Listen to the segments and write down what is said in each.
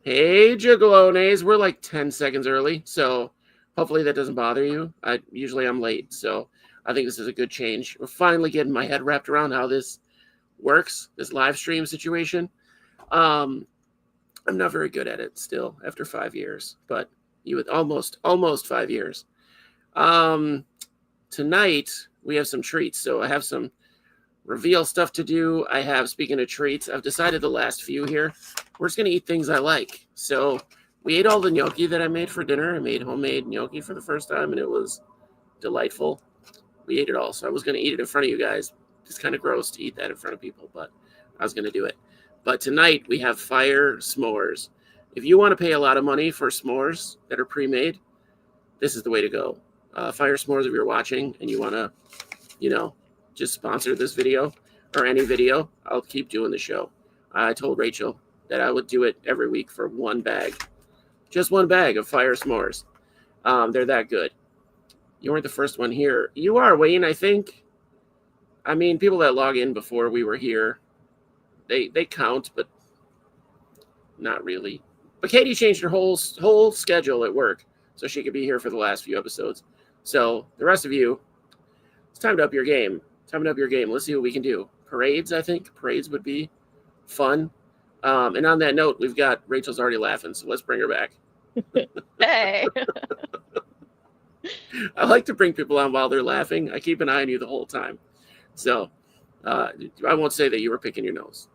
Hey, Jugalones. We're like 10 seconds early, so hopefully that doesn't bother you. Usually I'm late, so I think this is a good change. We're finally getting my head wrapped around how this works, this live stream situation. Um, I'm not very good at it still after 5 years, but you would almost 5 years. Um, Tonight we have some treats, so I have some reveal stuff to do. I have, speaking of treats, I've decided the last few here, we're just going to eat things I like. So we ate all the gnocchi that I made for dinner. I made homemade gnocchi for the first time, and it was delightful. We ate it all. So I was going to eat it in front of you guys. It's kind of gross to eat that in front of people, but I was going to do it. But tonight we have fire s'mores. If you want to pay a lot of money for s'mores that are pre-made, this is the way to go. Fire s'mores, if you're watching and you want to, just sponsor this video or any video, I'll keep doing the show. I told Rachel that I would do it every week for one bag. Just one bag of fire s'mores. They're that good. You weren't the first one here. You are, Wayne, I think. I mean, people that log in before we were here, they count, but not really. But Katie changed her whole schedule at work so she could be here for the last few episodes. So the rest of you, it's time to up your game. Let's see what we can do. Parades, I think. Parades would be fun. And on that note, we've got Rachel's already laughing, so let's bring her back. Hey. I like to bring people on while they're laughing. I keep an eye on you the whole time. So I won't say that you were picking your nose.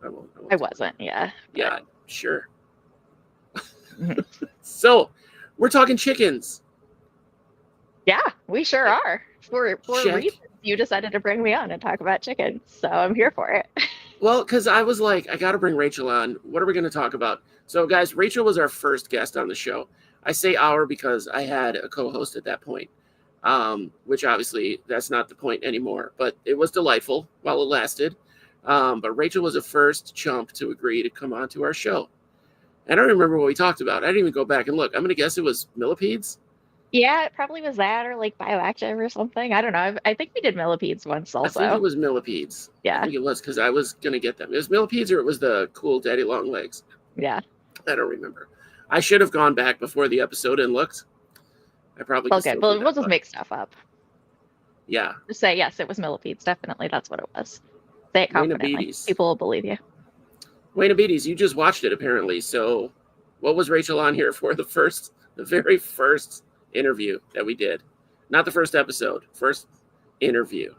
I wasn't, yeah. Yeah, sure. So we're talking chickens. Yeah, we sure are. For reasons you decided to bring me on and talk about chickens, so I'm here for it. Well, because I was like, I got to bring Rachel on. What are we going to talk about? So, guys, Rachel was our first guest on the show. I say our because I had a co-host at that point, which obviously that's not the point anymore. But it was delightful while it lasted. But Rachel was the first chump to agree to come on to our show. I don't remember what we talked about. I didn't even go back and look. I'm going to guess it was millipedes. Yeah, it probably was that or like bioactive or something. I don't know. I think we did millipedes once also. I think it was millipedes. Yeah. I think it was because I was going to get them. It was millipedes or it was the cool daddy long legs. Yeah. I don't remember. I should have gone back before the episode and looked. I probably Okay, well, we'll just make stuff up. Yeah. Just say, yes, it was millipedes. Definitely, that's what it was. Say it confidently. People will believe you. Wayne Pedes, you just watched it apparently. So what was Rachel on here for? The very first interview that we did. Not the first episode. First interview.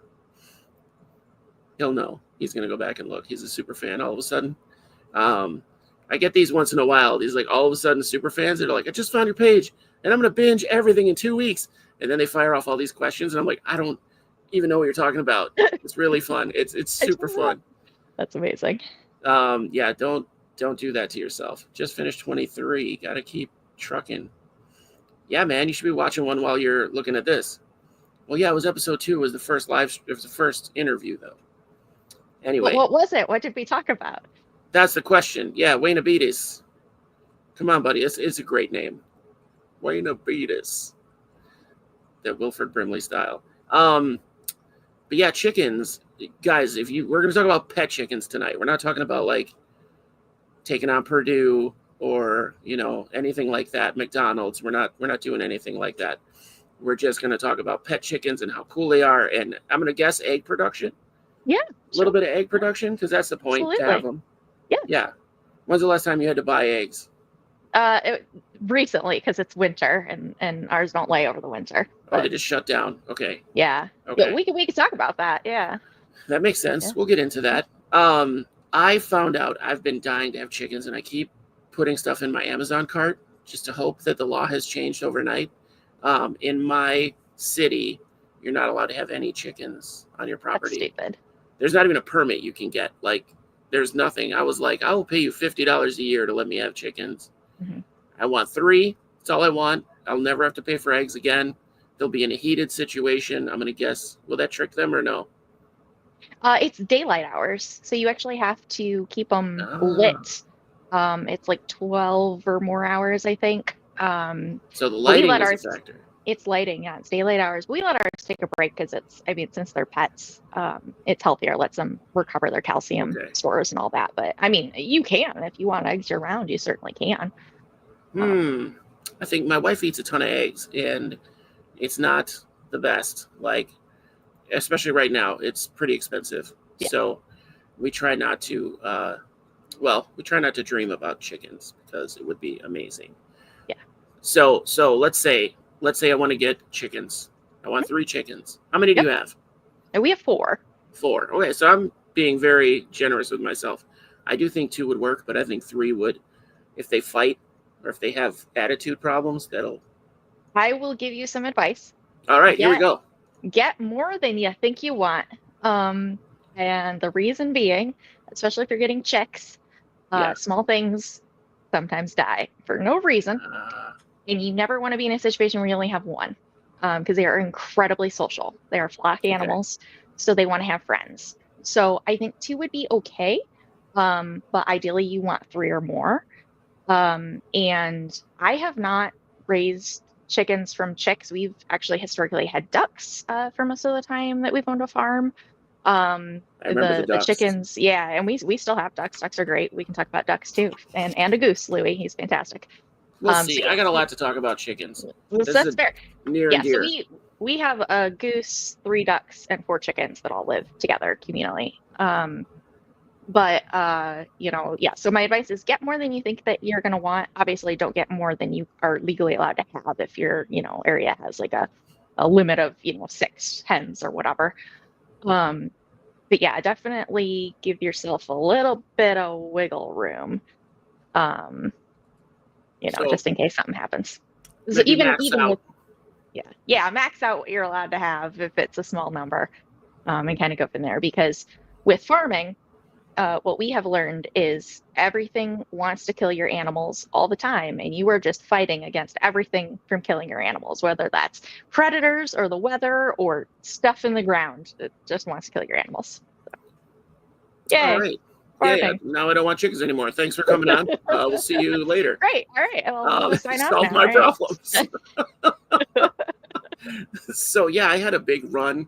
He'll know. He's going to go back and look. He's a super fan all of a sudden. I get these once in a while. These like all of a sudden super fans that are like, I just found your page and I'm going to binge everything in 2 weeks. And then they fire off all these questions. And I'm like, I don't even know what you're talking about. It's really fun. It's super fun. That's amazing. Yeah, don't do that to yourself. Just finished 23. Got to keep trucking. Yeah, man, you should be watching one while you're looking at this. Well, yeah, it was episode 2. It was the first it was the first interview, though. Anyway. What was it? What did we talk about? That's the question. Yeah, Wayne Pedes. Come on, buddy. It's a great name. Wayne Pedes. That Wilford Brimley style. But yeah, chickens. Guys, we're going to talk about pet chickens tonight. We're not talking about like taking on Purdue or, anything like that. McDonald's. We're not doing anything like that. We're just going to talk about pet chickens and how cool they are. And I'm going to guess egg production. Yeah. A little bit of egg production because that's the point. Absolutely. To have them. Yeah. Yeah. When's the last time you had to buy eggs? Recently, because it's winter and ours don't lay over the winter. But... Oh, they just shut down. Okay. Yeah. Okay. But we can talk about that. Yeah. That makes sense. Yeah. We'll get into that. I found out I've been dying to have chickens, and I keep putting stuff in my Amazon cart just to hope that the law has changed overnight. In my city, you're not allowed to have any chickens on your property. That's stupid. There's not even a permit you can get. Like, there's nothing. I was like, I will pay you $50 a year to let me have chickens. Mm-hmm. I want 3. That's all I want. I'll never have to pay for eggs again. They'll be in a heated situation. I'm going to guess. Will that trick them or no? It's daylight hours. So you actually have to keep them lit. It's like 12 or more hours, I think. So the lighting is a factor. It's lighting, yeah. It's daylight hours. We let ours take a break because since they're pets, it's healthier. Lets them recover their calcium stores and all that. But, you can. If you want eggs year round, you certainly can. I think my wife eats a ton of eggs, and it's not the best. Like, especially right now, it's pretty expensive. Yeah. So we try not to. We try not to dream about chickens because it would be amazing. Yeah. So let's say I want to get chickens. I want 3 chickens. How many do you have? And we have 4. 4. Okay, so I'm being very generous with myself. I do think 2 would work, but I think 3 would, if they fight or if they have attitude problems, that'll. I will give you some advice. All right, here we go. Get more than you think you want. And the reason being, especially if you're getting chicks, small things sometimes die for no reason. And you never want to be in a situation where you only have one, because they are incredibly social. They are flock animals, so they want to have friends. So I think 2 would be okay, but ideally you want 3 or more. And I have not raised chickens from chicks. We've actually historically had ducks for most of the time that we've owned a farm. I remember the ducks. chickens, yeah, and we still have ducks. Ducks are great. We can talk about ducks too, and a goose, Louis. He's fantastic. We'll see. I got a lot to talk about chickens. That's fair. Near and dear. So we have a goose, 3 ducks, and 4 chickens that all live together communally. So my advice is get more than you think that you're going to want. Obviously, don't get more than you are legally allowed to have if your, area has like a limit of, 6 hens or whatever. But yeah, definitely give yourself a little bit of wiggle room, just in case something happens. So even with, max out what you're allowed to have if it's a small number, and kind of go from there. Because with farming, what we have learned is everything wants to kill your animals all the time, and you are just fighting against everything from killing your animals, whether that's predators or the weather or stuff in the ground. It just wants to kill your animals. So, yay. All right. Yeah, now I don't want chickens anymore. Thanks for coming on. We'll see you later. Great. All right. Well, we'll sign solve out my now, problems. So yeah, I had a big run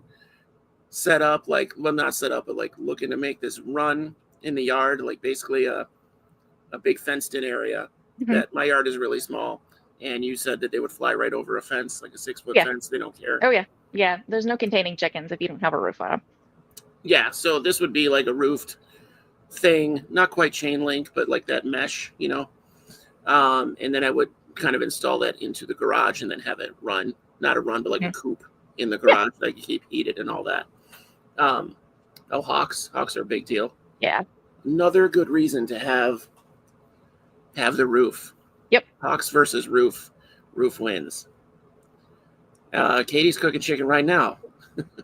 set up, not set up, but looking to make this run in the yard, basically a big fenced in area. That my yard is really small, and you said that they would fly right over a fence, like a 6-foot fence. They don't care. Oh yeah. There's no containing chickens if you don't have a roof on them. Yeah, so this would be like a roofed thing, not quite chain link, but like that mesh, and then I would kind of install that into the garage and then have it run, not a run, but like a coop in the garage that I can keep heated and all that. Hawks are a big deal. Yeah. Another good reason to have the roof. Yep. Hawks versus roof wins. Katie's cooking chicken right now.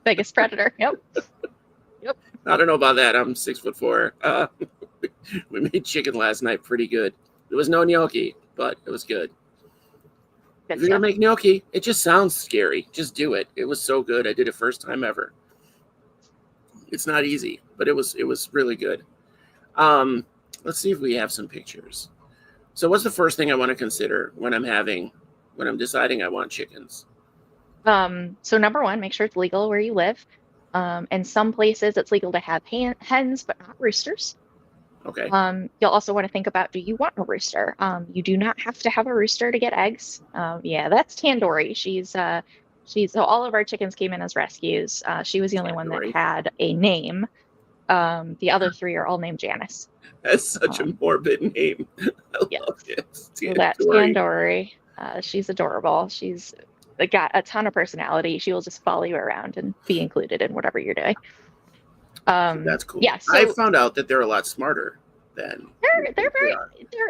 Biggest predator. Yep. I don't know about that. I'm 6'4". We made chicken last night pretty good. There was no gnocchi, but it was good. If you're gonna make gnocchi, it just sounds scary. Just do it. It was so good. I did it first time ever. It's not easy, but it was really good. Let's see if we have some pictures. So what's the first thing I want to consider when I'm deciding I want chickens? So number 1, make sure it's legal where you live. In some places it's legal to have hens, but not roosters. Okay. You'll also want to think about, do you want a rooster? You do not have to have a rooster to get eggs. That's Tandoori. So all of our chickens came in as rescues. She was the only one that had a name. The other 3 are all named Janice. That's such a morbid name. I love it. So that's Tandoori. She's adorable. She's got a ton of personality. She will just follow you around and be included in whatever you're doing. That's cool. Yeah, so I found out that they're a lot smarter than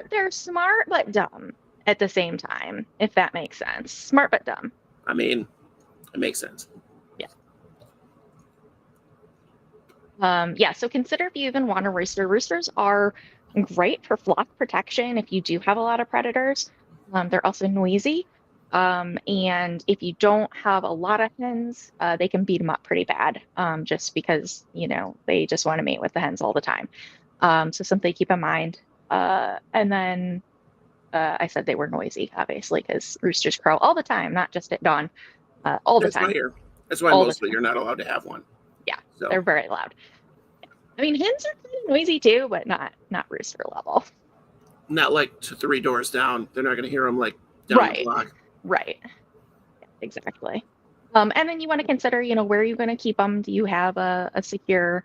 they're smart but dumb at the same time, if that makes sense. Smart but dumb. I mean, it makes sense. Yeah. So consider if you even want a rooster. Roosters are great for flock protection if you do have a lot of predators. They're also noisy. And if you don't have a lot of hens, they can beat them up pretty bad, just because, they just want to mate with the hens all the time. So something to keep in mind. And then I said they were noisy, obviously, because roosters crow all the time, not just at dawn, all the time. That's why mostly you're not allowed to have one. Yeah, so. They're very loud. I mean, hens are kind of noisy too, but not rooster level. Not like 3 doors down. They're not going to hear them like down the Right. block. Right. Exactly. And then you want to consider, where are you going to keep them? Do you have a secure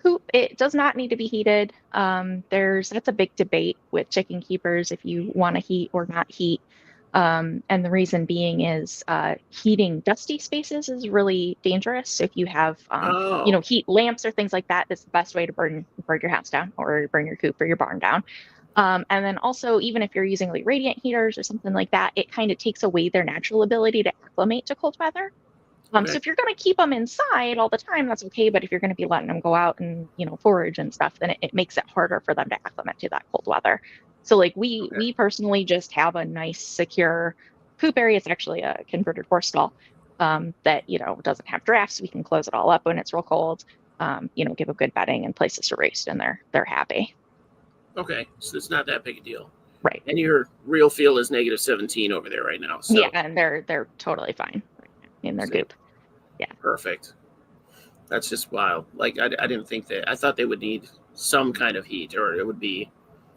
coop? It does not need to be heated. That's a big debate with chicken keepers if you want to heat or not heat. And the reason being is heating dusty spaces is really dangerous. So if you have, Oh, heat lamps or things like that, that's the best way to burn your house down or burn your coop or your barn down. And then also, even if you're using like radiant heaters or something like that, it kind of takes away their natural ability to acclimate to cold weather. So okay. if you're going to keep them inside all the time, that's okay. But if you're going to be letting them go out and forage and stuff, then it makes it harder for them to acclimate to that cold weather. So like Okay. we personally just have a nice secure coop area. It's actually a converted horse stall that doesn't have drafts. We can close it all up when it's real cold. Give a good bedding and places to roost, and they're happy. Okay. So it's not that big a deal. Right. And your real feel is -17 over there right now. Yeah, So and they're totally fine right now in their see, goop. Yeah. perfect. That's just wild. Like I didn't think that. I thought they would need some kind of heat, or it would be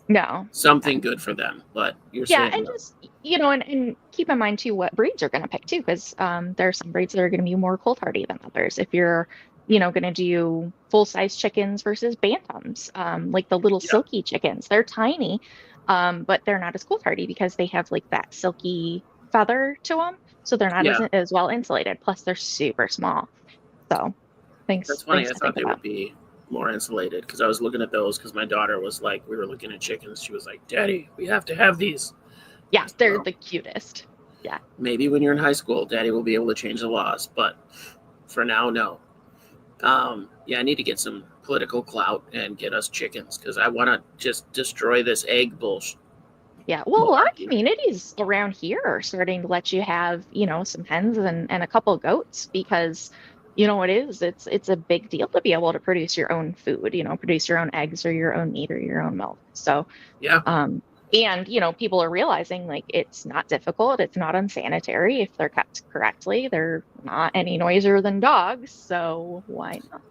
No. something good for them. But you're Yeah, saying and no. just and keep in mind too what breeds you're going to pick too, because there are some breeds that are going to be more cold hardy than others. If you're going to do full size chickens versus bantams, like the little Yeah. silky chickens, they're tiny, but they're not as cold hardy because they have like that silky feather to them, so they're not Yeah. as well insulated. Plus, they're super small. So That's funny. things I to thought think they about. would be more insulated because I was looking at those because my daughter was like, we were looking at chickens. She was like, "Daddy, we have to have these." I Yeah, said, they're well, the cutest. Yeah. maybe when you're in high school, Daddy will be able to change the laws, but for now, no. Yeah, I need to get some political clout and get us chickens because I want to just destroy this egg bullshit Yeah, well, a lot of malarkey. communities around here are starting to let you have, some hens and a couple goats because, it's a big deal to be able to produce your own food, produce your own eggs or your own meat or your own milk. So, Yeah, um, and people are realizing like it's not difficult, it's not unsanitary if they're kept correctly. They're not any noisier than dogs, so why not?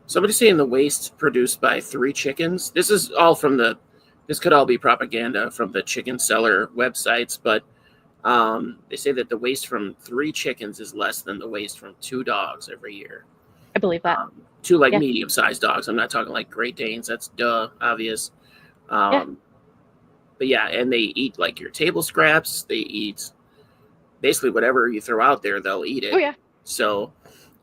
somebody's saying the waste produced by 3 chickens. This is all from the. This could all be propaganda from the chicken seller websites, but they say that the waste from 3 chickens is less than the waste from 2 dogs every year. I believe that. Two like Yeah, medium-sized dogs. I'm not talking like Great Danes. That's obvious. yeah. Um, but yeah, and they eat like your table scraps. They eat basically whatever you throw out there. They'll eat Oh it. yeah. So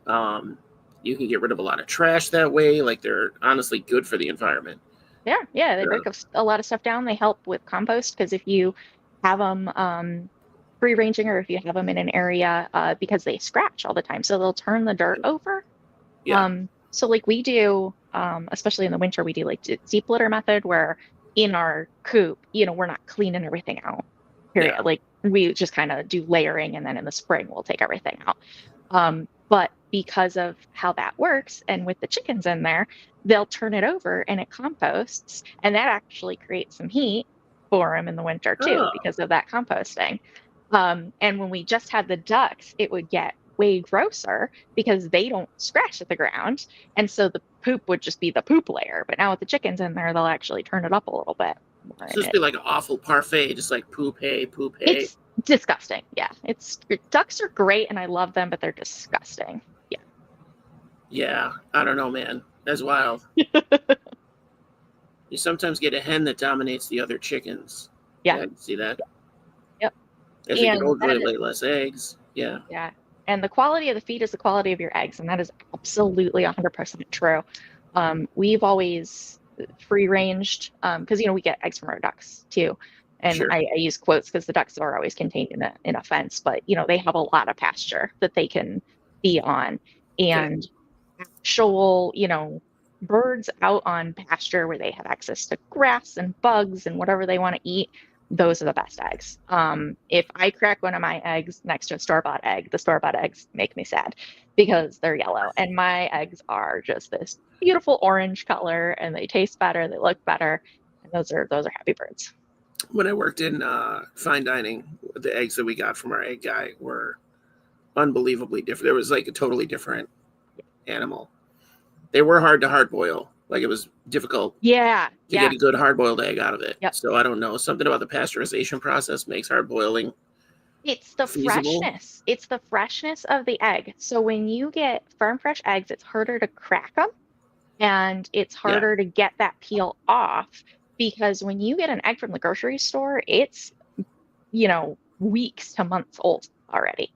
um, you can get rid of a lot of trash that way. Like they're honestly good for the environment. Yeah, they They're, break up a lot of stuff down. They help with compost because if you have them free ranging or if you have them in an area because they scratch all the time, so they'll turn the dirt over. yeah, So like we do, especially in the winter, we do like deep litter method where in our coop, we're not cleaning everything out. yeah. Period. Like we just kind of do layering, and then in the spring we'll take everything out. But because of how that works, and with the chickens in there, they'll turn it over and it composts, and that actually creates some heat for them in the winter too Oh, because of that composting. And when we just had the ducks, it would get way grosser because they don't scratch at the ground, and so the poop would just be the poop layer. But now with the chickens in there, they'll actually turn it up a little bit more, so and this be like an awful parfait, just like poop hay, poop hay. it's disgusting. Yeah, it's ducks are great and I love them, but they're disgusting. Yeah. Yeah, I don't know, man. That's wild. You sometimes get a hen that dominates the other chickens. Yeah. Yeah, I can see that. Yep. As they get And older, that they is, lay less eggs. Yeah, yeah. And the quality of the feed is the quality of your eggs. And that is absolutely 100% true. We've always free ranged because, we get eggs from our ducks too. And sure. I use quotes because the ducks are always contained in a fence, but, they have a lot of pasture that they can be on. Okay. And actual, birds out on pasture where they have access to grass and bugs and whatever they want to eat, those are the best eggs. If I crack one of my eggs next to a store-bought egg, the store-bought eggs make me sad because they're yellow, and my eggs are just this beautiful orange color, and they taste better, they look better, and those are happy birds. When I worked in fine dining, the eggs that we got from our egg guy were unbelievably different. It was like a totally different animal. They were hard to hard boil, Like it was difficult Yeah, to get a good hard-boiled egg out of it. Yep. So I don't know. Something about the pasteurization process makes hard boiling It's the feasible. freshness. It's the freshness of the egg. So when you get farm fresh eggs, it's harder to crack them and it's Yeah, harder to get that peel off because when you get an egg from the grocery store, it's, weeks to months old already.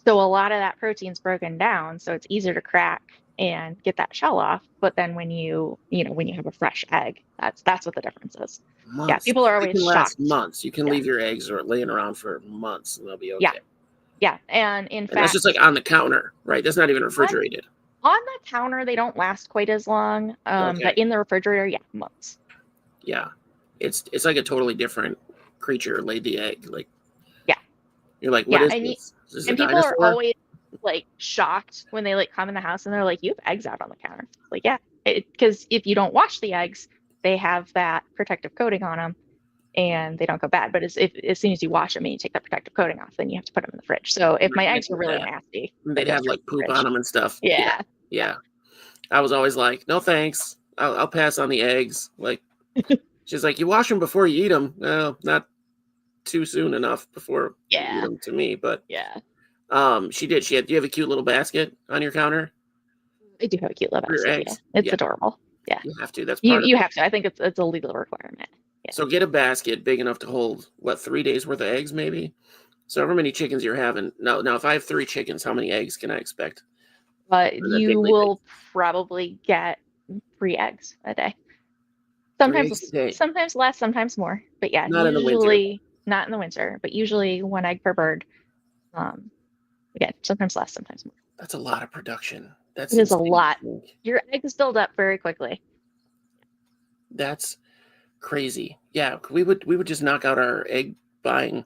So a lot of that protein's broken down, so it's easier to crack and get that shell off. But then when you have a fresh egg, that's what the difference is. Yeah, months. people are They always can last shocked. months. You can Yeah, leave your eggs or laying around for months and they'll be yeah, okay. yeah. And in And that's just fact, like on the counter, right? That's not even on refrigerated. on the counter they don't last quite as long. Okay. But in the refrigerator, yeah, months. Yeah. It's like a totally different creature laid the egg. Like Yeah, you're like, what yeah. is And this? Is this a and people are dinosaur? always like shocked when they like come in the house and they're like, "You have eggs out on the counter." Like, yeah, because if you don't wash the eggs, they have that protective coating on them and they don't go bad. But as soon as you wash them and you take that protective coating off, then you have to put them in the fridge. So if my Right, I eggs were get really that. nasty, they They'd go have straight like to the poop on fridge. them and stuff. Yeah. Yeah, yeah. Yeah. I was always like, no thanks. I'll pass on the eggs. Like she's like, you wash them before you eat them. Well, not too soon enough before you eat Yeah, them to me, but yeah. she did. She had. Do you have a cute little basket on your counter I do have a cute little for your basket. Yeah, eggs? it's Yeah, adorable. Yeah, you have to. That's you part of you it. have to. I think it's a legal requirement. Yeah, So get a basket big enough to hold what 3 days worth of eggs, maybe. So however many chickens you're having. Now if I have 3 chickens, how many eggs can I expect? but On a you daily will basis? probably get 3 eggs a day. 3 eggs a day. Sometimes less, sometimes more. But yeah, Not in the winter. usually not in the winter, but usually 1 egg per bird. Um, Again, sometimes less, sometimes more. That's a lot of production. That's It is a insane lot. to think. Your eggs build up very quickly. That's crazy. Yeah, we would just knock out our egg buying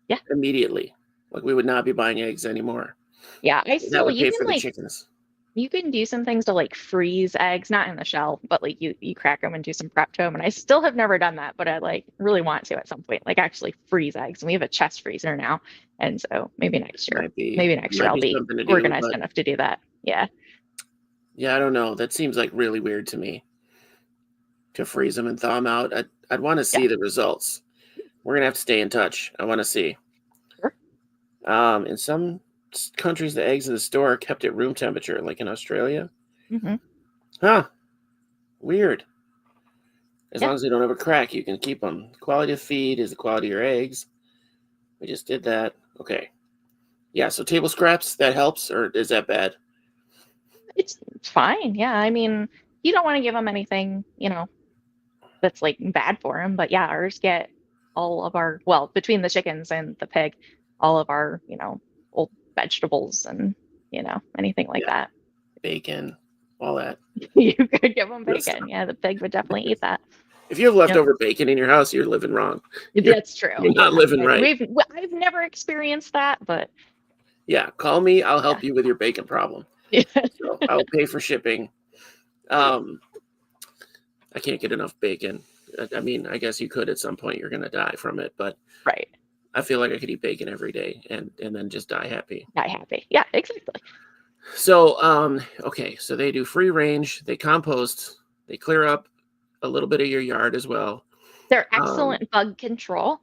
Yeah, immediately. Like we would not be buying eggs anymore. yeah. That would You pay can for the like chickens. you can do some things to like freeze eggs, not in the shell, but like you crack them and do some prep to them. And I still have never done that, but I like really want to at some point, like actually freeze eggs. And we have a chest freezer now, and so maybe next year Might I'll be be something to do, organized but enough to do that. Yeah, yeah, I don't know. That seems like really weird to me to freeze them and thaw them out. I'd want to yeah, see the results. We're gonna have to stay in touch. I want to see. sure. In some countries, the eggs in the store are kept at room temperature, like in Australia. Hmm. Huh? Weird. As Yeah, long as they don't have a crack, you can keep them. Quality of feed is the quality of your eggs. We just did that. Okay. Yeah. So table scraps that helps, or is that bad? it's fine. Yeah, I mean, you don't want to give them anything, that's like bad for them. But yeah, ours get all of our, well, between the chickens and the pig, all of our, old vegetables and, anything like Yeah. that. Bacon, all that. You could give them Good stuff. bacon. Yeah, the pig would definitely eat that. If you have Yep. leftover bacon in your house, you're living wrong. That's true. You're Yeah. not living right. I've never experienced that, but Yeah, call me. I'll yeah. help you with your bacon problem. Yeah. So I'll pay for shipping. I can't get enough bacon. I mean, I guess you could at some point. You're gonna die from it, but Right. I feel like I could eat bacon every day and then just die happy. Not happy. Yeah, exactly. So okay, so they do free range, they compost, they clear up a little bit of your yard as well. They're Um, excellent bug control.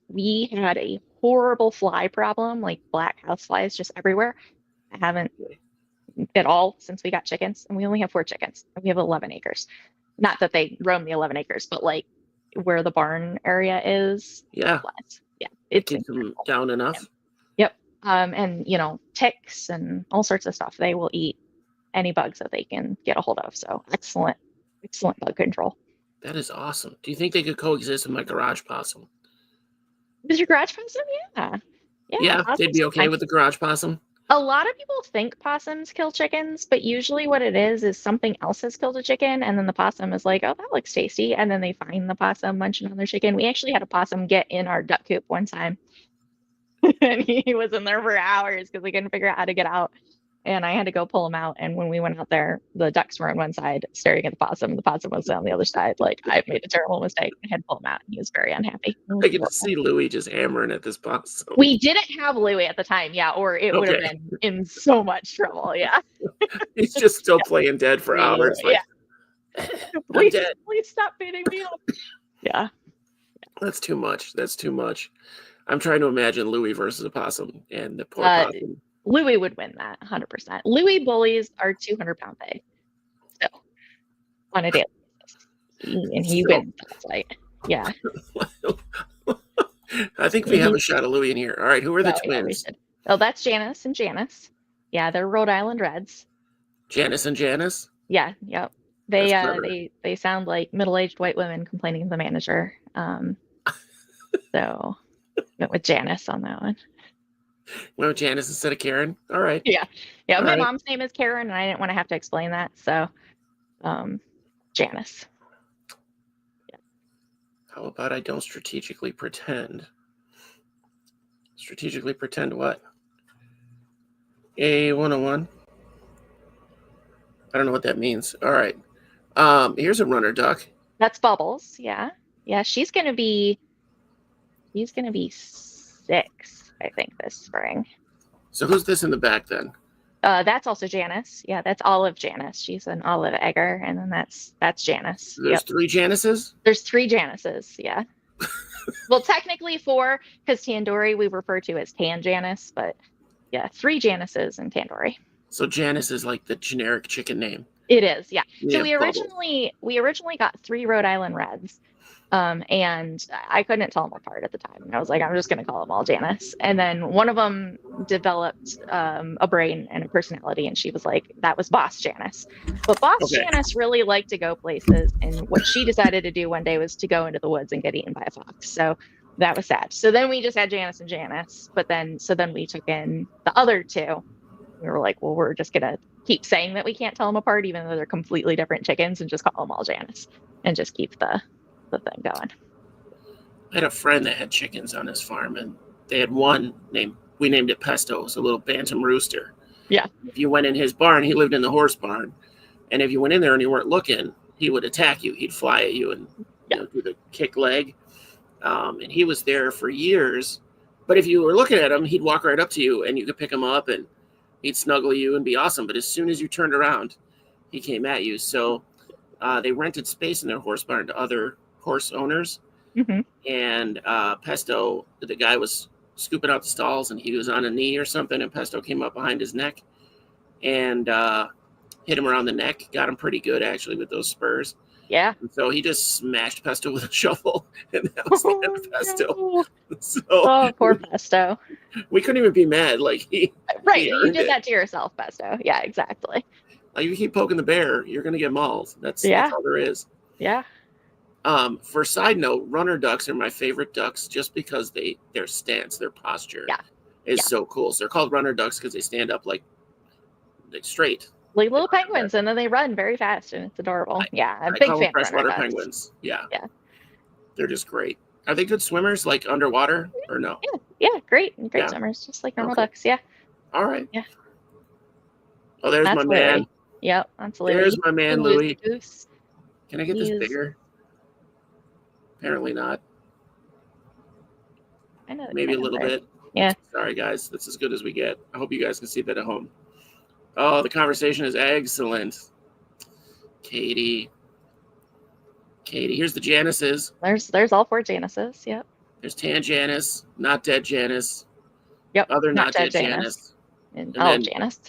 We had a horrible fly problem, like black house flies just everywhere. I haven't at all since we got chickens, and we only have 4 chickens, and we have 11 acres. Not that they roam the 11 acres, but like where the barn area is, yeah, flies. Yeah, that it's keeps them incredible. down Yeah. enough. Yep. And ticks and all sorts of stuff. They will eat any bugs that they can get a hold of. So excellent, excellent bug control. That is awesome. Do you think they could coexist with my garage possum? Is your garage possum? Yeah. Yeah, Yeah, they'd possums be are okay fine. with the garage possum. A lot of people think possums kill chickens, but usually what it is something else has killed a chicken, and then the possum is like, oh, that looks tasty. And then they find the possum munching on their chicken. We actually had a possum get in our duck coop one time, and he was in there for hours because we couldn't figure out how to get out. and I had to go pull him out. And when we went out there, the ducks were on one side staring at the possum. The possum was on the other side. Like, I made a terrible mistake. I had to pull him out. He was very unhappy. I can see Louis just hammering at this possum. We didn't have Louis at the time, yeah, or it would have been in so much trouble, yeah. He's just still playing dead for hours. Like, I'm dead. Please stop beating me up. Yeah. That's too much. That's too much. I'm trying to imagine Louis versus a possum, and the poor possum. Louis would win that 100%. Louis bullies are 200-pound pig, so on a daily basis, and he wins that fight. Yeah. I think we have a shot of Louis in here. All right, who are the twins? Oh, that's Janice and Janice. Yeah, they're Rhode Island Reds. Janice and Janice? Yeah, yep. They sound like middle-aged white women complaining to the manager. So went with Janice on that one. Went with Janice instead of Karen? All right. Yeah. Yeah, my mom's name is Karen, and I didn't want to have to explain that, so Janice. How about I don't strategically pretend? Strategically pretend what? A101? I don't know what that means. All right. Here's a runner duck. That's Bubbles, yeah. Yeah, she's gonna be 6, I think, this spring. So who's this in the back then? That's also Janice. Yeah, that's Olive Janice. She's an olive egger, and then that's Janice. There's 3 Janices? There's 3 Janices, yeah. Well, technically 4, because Tandoori we refer to as Tan Janice, but yeah, 3 Janices in Tandoori. So Janice is like the generic chicken name. It is, yeah. So we originally got 3 Rhode Island Reds. And I couldn't tell them apart at the time. And I was like, I'm just going to call them all Janice. And then one of them developed a brain and a personality. And she was like, that was Boss Janice. But Boss Janice really liked to go places. And what she decided to do one day was to go into the woods and get eaten by a fox. So that was sad. So then we just had Janice and Janice. But then we took in the other 2. We were like, well, we're just going to keep saying that we can't tell them apart, even though they're completely different chickens, and just call them all Janice and just keep the thing going. I had a friend that had chickens on his farm, and they had one we named it Pesto. It was a little bantam rooster. Yeah. If you went in his barn, he lived in the horse barn, and if you went in there and you weren't looking, he would attack you. He'd fly at you and do the kick leg. And he was there for years. But if you were looking at him, he'd walk right up to you, and you could pick him up, and he'd snuggle you and be awesome. But as soon as you turned around, he came at you. So they rented space in their horse barn to other horse owners. Mm-hmm. And Pesto, the guy was scooping out the stalls, and he was on a knee or something, and Pesto came up behind his neck and hit him around the neck. Got him pretty good, actually, with those spurs. Yeah. And so he just smashed Pesto with a shovel, and that was the end of Pesto. No. So poor Pesto. We couldn't even be mad. Like he you did that to yourself, Pesto. Yeah, exactly. Like, you keep poking the bear, you're gonna get mauled. That's all there is. Yeah. For side note, runner ducks are my favorite ducks just because their stance, their posture is so cool. So they're called runner ducks because they stand up like straight. Like little penguins, and then they run very fast, and it's adorable. I'm a big fan of freshwater penguins. Yeah. They're just great. Are they good swimmers, like underwater, or no? Yeah, great swimmers, just like normal ducks. Yeah. All right. Yeah. Oh, there's my man. Yep, that's Louis. There's my man, Louis. Goose. Can I get this bigger? Apparently not. I know. Maybe a little bit. Yeah. Sorry, guys. That's as good as we get. I hope you guys can see that at home. Oh, the conversation is excellent. Katie, here's the Janices. There's all 4 Janices. Yep. There's Tan Janice, not dead Janice. Yep. Other not dead Janice. And Olive Janice.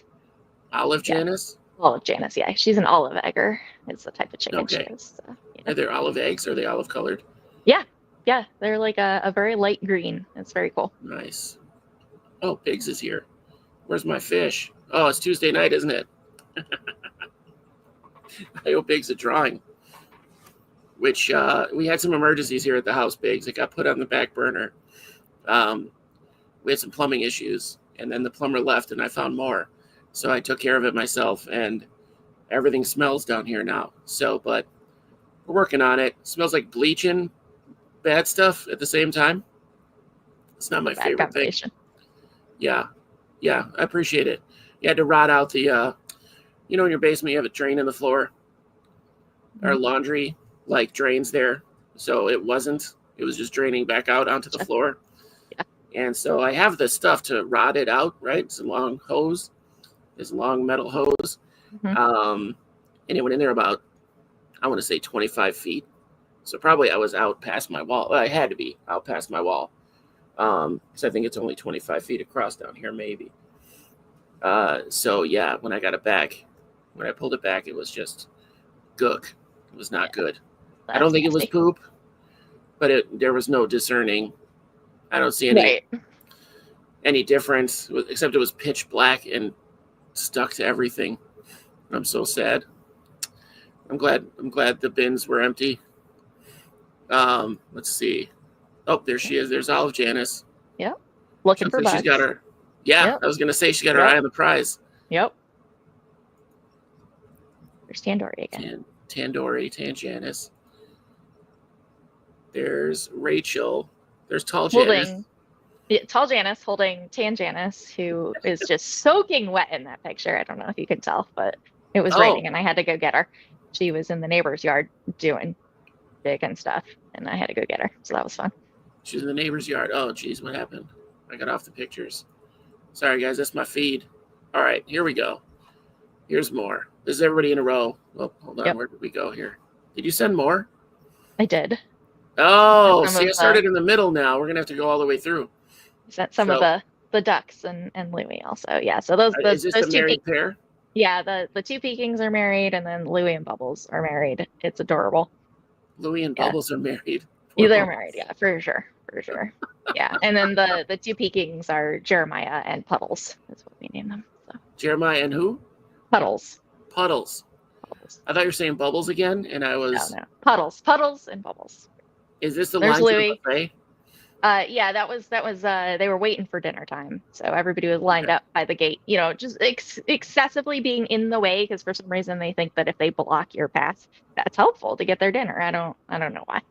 Olive Janice? Olive Janice, yeah. She's an olive egger. It's the type of chicken she is. So, Are there olive eggs? Or are they olive colored? Yeah. They're like a very light green. It's very cool. Nice. Oh, Biggs is here. Where's my fish? Oh, it's Tuesday night, isn't it? I owe Biggs a drawing. Which we had some emergencies here at the house, Biggs. It got put on the back burner. We had some plumbing issues, and then the plumber left, and I found more. So I took care of it myself, and everything smells down here now. So, but we're working on it. It smells like bleach and bad stuff at the same time. It's not my favorite thing. Yeah, I appreciate it. You had to rot out the, in your basement you have a drain in the floor, or laundry like drains there. So it was just draining back out onto the floor. Yeah. And so I have the stuff to rot it out, right? It's a long hose, this long metal hose. And it went in there about, I want to say 25 feet. So probably I was out past my wall. Well, I had to be out past my wall. Because I think it's only 25 feet across down here, maybe. So yeah, when I got it back, when I pulled it back, it was just gook. It was not good. I don't think it was poop, but there was no discerning. I don't see any difference, except it was pitch black and stuck to everything. I'm so sad. I'm glad the bins were empty. Let's see. Oh, there she is. There's Olive Janice. Yep. Looking for bugs. She's got her. Yeah, yep. I was gonna say she got her eye on the prize. Yep. There's Tandori again. Tan Janice. There's Rachel. There's Tall Janice. Tall Janice holding Tan Janice, who is just soaking wet in that picture. I don't know if you can tell, but it was raining and I had to go get her. She was in the neighbor's yard doing digging stuff, and I had to go get her. So that was fun. She's in the neighbor's yard. Oh, geez, what happened? I got off the pictures. Sorry, guys, that's my feed. All right, here we go. Here's more. This is everybody in a row. Oh, hold on. Yep. Where did we go here? Did you send more? I did. Oh, see, I started in the middle now. We're going to have to go all the way through. Sent some of the ducks and Louie also. Yeah, so those is this the married pair? Yeah, the two Pekings are married, and then Louie and Bubbles are married. It's adorable. Louie and Bubbles are married. Yeah, they're married, yeah, for sure. Yeah, and then the two Pekings are Jeremiah and Puddles. That's what we named them. So. Jeremiah and who? Puddles. I thought you were saying Bubbles again, and I was... No. Puddles and Bubbles. Is this the line to the buffet? Yeah, that was. They were waiting for dinner time, so everybody was lined up by the gate. Just excessively being in the way, because for some reason they think that if they block your path, that's helpful to get their dinner. I don't know why.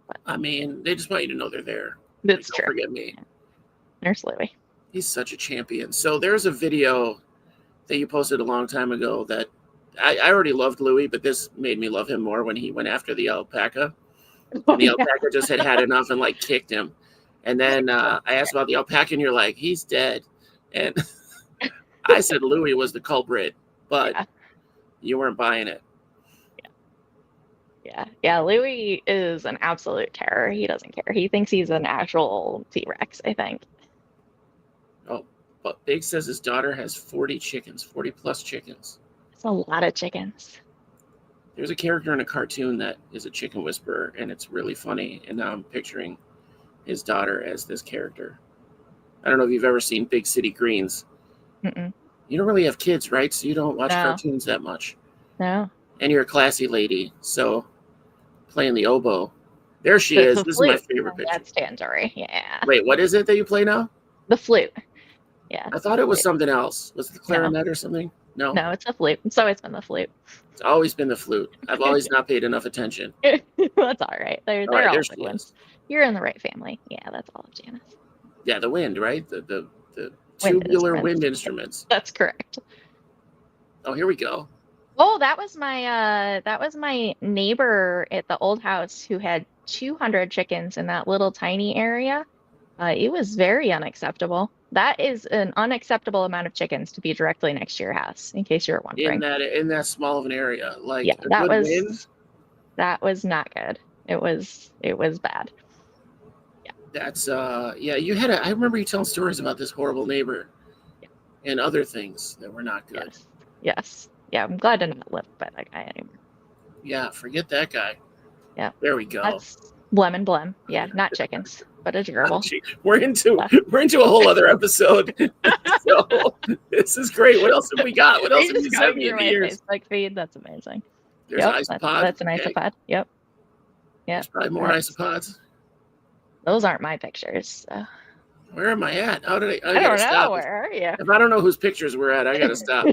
But, I mean, they just want you to know they're there. That's true. Don't forget me. Yeah. There's Louie. He's such a champion. So there's a video that you posted a long time ago that I already loved Louie, but this made me love him more when he went after the alpaca. And the alpaca just had enough and kicked him. And then I asked about the alpaca, and you're like, he's dead. And I said Louie was the culprit, but you weren't buying it. Yeah. Louie is an absolute terror. He doesn't care. He thinks he's an actual T-Rex, I think. Oh, but Big says his daughter has 40 plus chickens. That's a lot of chickens. There's a character in a cartoon that is a chicken whisperer, and it's really funny. And now I'm picturing his daughter as this character. I don't know if you've ever seen Big City Greens. Mm-mm. You don't really have kids, right? So you don't watch cartoons that much. No. And you're a classy lady, so playing the oboe. There she is. This flute. Is my favorite picture. That's Tandori, yeah. Wait, what is it that you play now? The flute. Yeah. I thought it was something else. Was it the clarinet or something? No, it's the flute. It's always been the flute. It's always been the flute. I've always not paid enough attention. That's all right. They're all good ones. You're in the right family. Yeah, that's all of Janice. Yeah, the wind, right? The tubular wind instruments. That's correct. Oh, here we go. Oh, that was my neighbor at the old house who had 200 chickens in that little tiny area. It was very unacceptable. That is an unacceptable amount of chickens to be directly next to your house, in case you're wondering. In that small of an area, that was not good. It was bad. Yeah. That's you had I remember you telling stories about this horrible neighbor and other things that were not good. Yes. Yeah, I'm glad to not live by that guy anymore. Yeah, forget that guy. Yeah. There we go. That's Blem. Yeah, not chickens, but a gerbil. We're into a whole other episode. So this is great. What else have we got? What else have you sent me in the years? Facebook feed. That's amazing. There's an isopod. That's an isopod. Yep. Yeah. There's probably more isopods. Those aren't my pictures. So. Where am I at? How did I don't know. stop. Where are you? If I don't know whose pictures we're at, I gotta stop.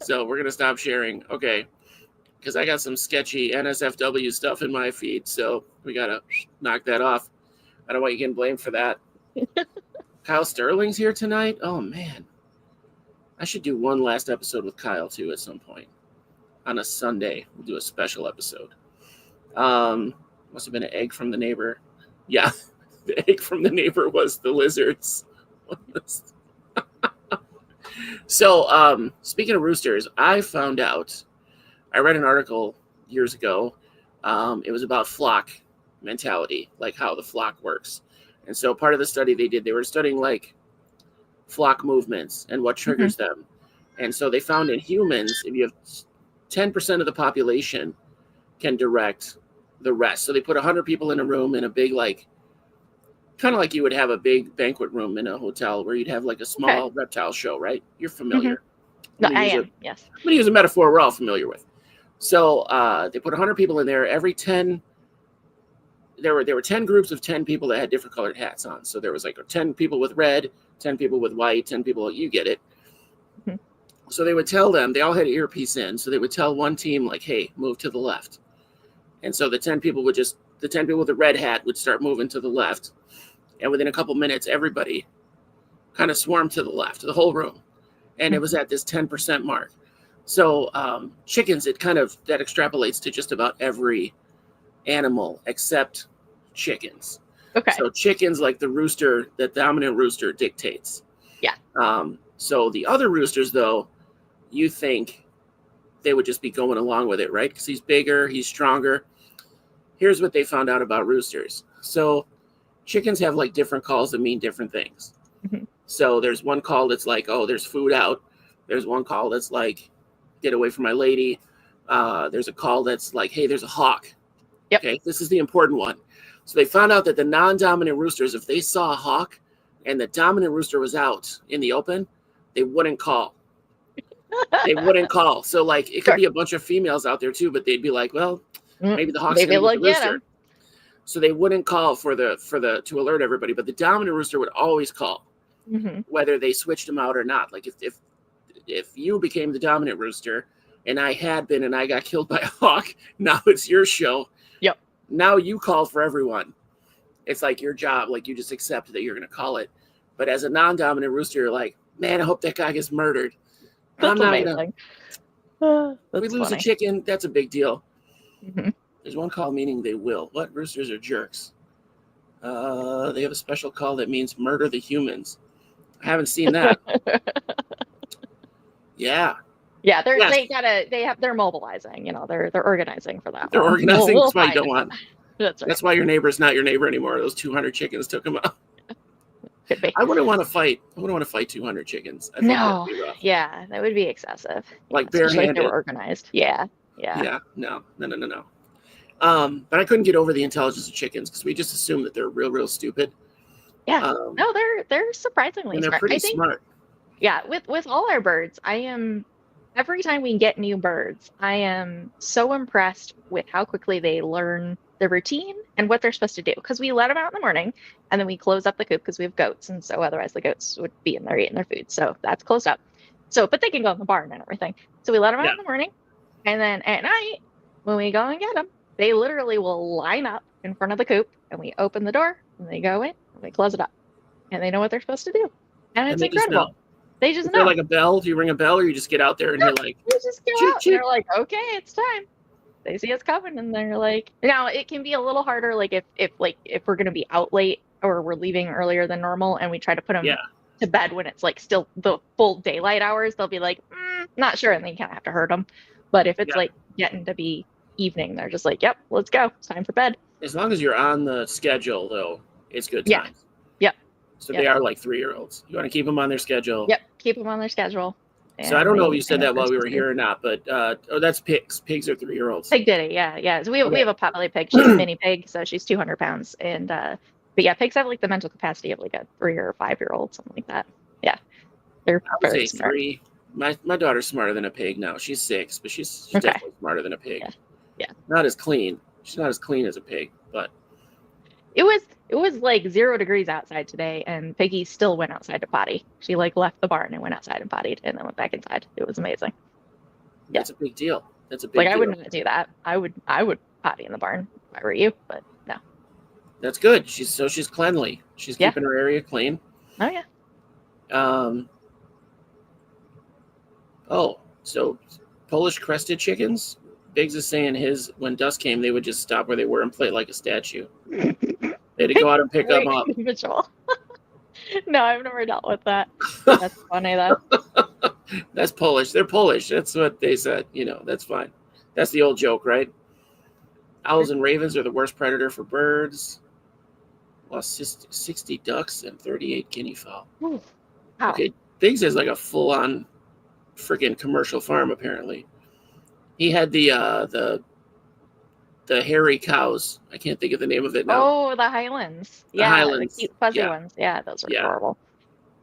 So we're gonna stop sharing. Okay. Because I got some sketchy NSFW stuff in my feed, so we gotta knock that off. I don't want you getting blamed for that. Kyle Sterling's here tonight. Oh man, I should do one last episode with Kyle too at some point. On a Sunday, we'll do a special episode. Must have been an egg from the neighbor. Yeah, the egg from the neighbor was the lizards. So, speaking of roosters, I found out. I read an article years ago. It was about flock mentality, like how the flock works. And so, part of the study they were studying like flock movements and what triggers them. And so, they found in humans, if you have 10% of the population can direct the rest. So they put 100 people in a room in a big, like, kind of like you would have a big banquet room in a hotel where you'd have like a small reptile show, right? You're familiar. No, I am. Yes. I'm going to use a metaphor we're all familiar with. So they put 100 people in there. Every 10, there were 10 groups of 10 people that had different colored hats on. So there was like 10 people with red, 10 people with white, 10 people, you get it. So they would tell them, they all had an earpiece in. So they would tell one team like, hey, move to the left. And so the 10 people with the red hat would start moving to the left. And within a couple minutes, everybody kind of swarmed to the left, the whole room. And it was at this 10% mark. So chickens, that extrapolates to just about every animal except chickens. Okay. So chickens, like the rooster, the dominant rooster dictates. Yeah. So the other roosters, though, you think they would just be going along with it, right? Because he's bigger, he's stronger. Here's what they found out about roosters. So chickens have like different calls that mean different things. So there's one call that's like, oh, there's food out. There's one call that's like, get away from my lady. There's a call that's like, hey, there's a hawk. Yep. Okay, this is the important one. So they found out that the non-dominant roosters, if they saw a hawk and the dominant rooster was out in the open, they wouldn't call. They wouldn't call. So like it could be a bunch of females out there too, but they'd be like, well, maybe the hawk's gonna get the rooster. So they wouldn't call to alert everybody, but the dominant rooster would always call, whether they switched him out or not. Like if you became the dominant rooster and I had been and I got killed by a hawk, now it's your show. Yep. Now you call for everyone. It's like your job. Like you just accept that you're going to call it. But as a non-dominant rooster, you're like, man, I hope that guy gets murdered. That's amazing. If we lose funny. a chicken, that's a big deal. There's one call meaning they will. What? Roosters are jerks. They have a special call that means murder the humans. I haven't seen that. Yeah. Yeah, they're mobilizing, they're organizing for that. They're organizing. That's why you don't want. That's right. That's why your neighbor's not your neighbor anymore. Those 200 chickens took him out. Could be. I wouldn't want to fight 200 chickens. I think No. Yeah, that would be excessive. Like barehanded. Like they were organized. Yeah. No. But I couldn't get over the intelligence of chickens because we just assume that they're real, real stupid. Yeah. No, they're surprisingly and they're smart. pretty smart. Yeah, with all our birds, every time we get new birds, I am so impressed with how quickly they learn the routine and what they're supposed to do. Because we let them out in the morning and then we close up the coop because we have goats. And so otherwise the goats would be in there eating their food. So that's closed up. So, but they can go in the barn and everything. So we let them out in the morning. And then at night, when we go and get them, they literally will line up in front of the coop and we open the door and they go in and we close it up. And they know what they're supposed to do. And it's incredible. They just know. Like a bell? Do you ring a bell or you just get out there and you're like, you just go out and they're like, okay, it's time. They see us coming and they're like, now it can be a little harder. Like if we're going to be out late or we're leaving earlier than normal and we try to put them to bed when it's like still the full daylight hours, they'll be like, not sure. And then you kind of have to herd them. But if it's like getting to be evening, they're just like, yep, let's go. It's time for bed. As long as you're on the schedule though, it's good times. So they are like 3-year-olds. You want to keep them on their schedule. Yep, keep them on their schedule. So I don't know if you said that while we were here or not, but that's pigs. Pigs are 3-year-olds. Pig Diddy, yeah. So we have a potbelly pig. She's a mini pig, so she's 200 pounds. And but yeah, pigs have like the mental capacity of like a 3 or 5-year-old, something like that. Yeah, they're very smart. 3. My daughter's smarter than a pig now. She's 6, but she's definitely smarter than a pig. Yeah. Not as clean. She's not as clean as a pig, but it was like 0 degrees outside today, and Piggy still went outside to potty. She like left the barn and went outside and pottied, and then went back inside. It was amazing. That's a big deal. That's a big deal. I would not do that. I would potty in the barn if I were you, but no. That's good. She's cleanly. She's keeping her area clean. Oh yeah. Oh, so Polish crested chickens. Biggs is saying his when dusk came, they would just stop where they were and play like a statue. They had to go out and pick them Great up. visual. No, I've never dealt with that. That's funny though. That's Polish. They're Polish. That's what they said. That's fine. That's the old joke, right? Owls and ravens are the worst predator for birds. Lost 60 ducks and 38 guinea fowl. Ooh, wow. Okay, Biggs has like a full-on freaking commercial farm. Apparently, he had the hairy cows. I can't think of the name of it now. Oh, the Highlands. The Yeah, Highlands. the cute fuzzy Yeah. ones. Yeah, those are Yeah. horrible.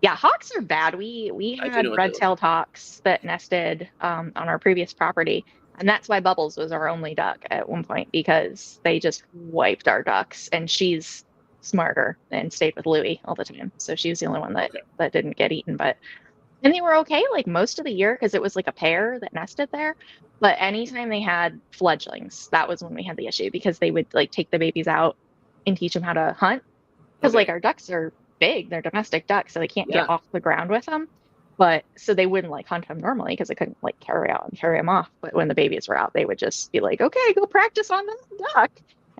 Yeah, hawks are bad. We I do had know what they red-tailed hawks that nested on our previous property, and that's why Bubbles was our only duck at one point because they just wiped our ducks, and she's smarter and stayed with Louie all the time. So she was the only one that Okay. that didn't get eaten, and they were okay like most of the year because it was like a pair that nested there. But anytime they had fledglings, that was when we had the issue because they would like take the babies out and teach them how to hunt. Because Okay. like our ducks are big, they're domestic ducks, so they can't Yeah. get off the ground with them. But so they wouldn't like hunt them normally because they couldn't like carry out and carry them off. But when the babies were out, they would just be like, okay, go practice on the duck.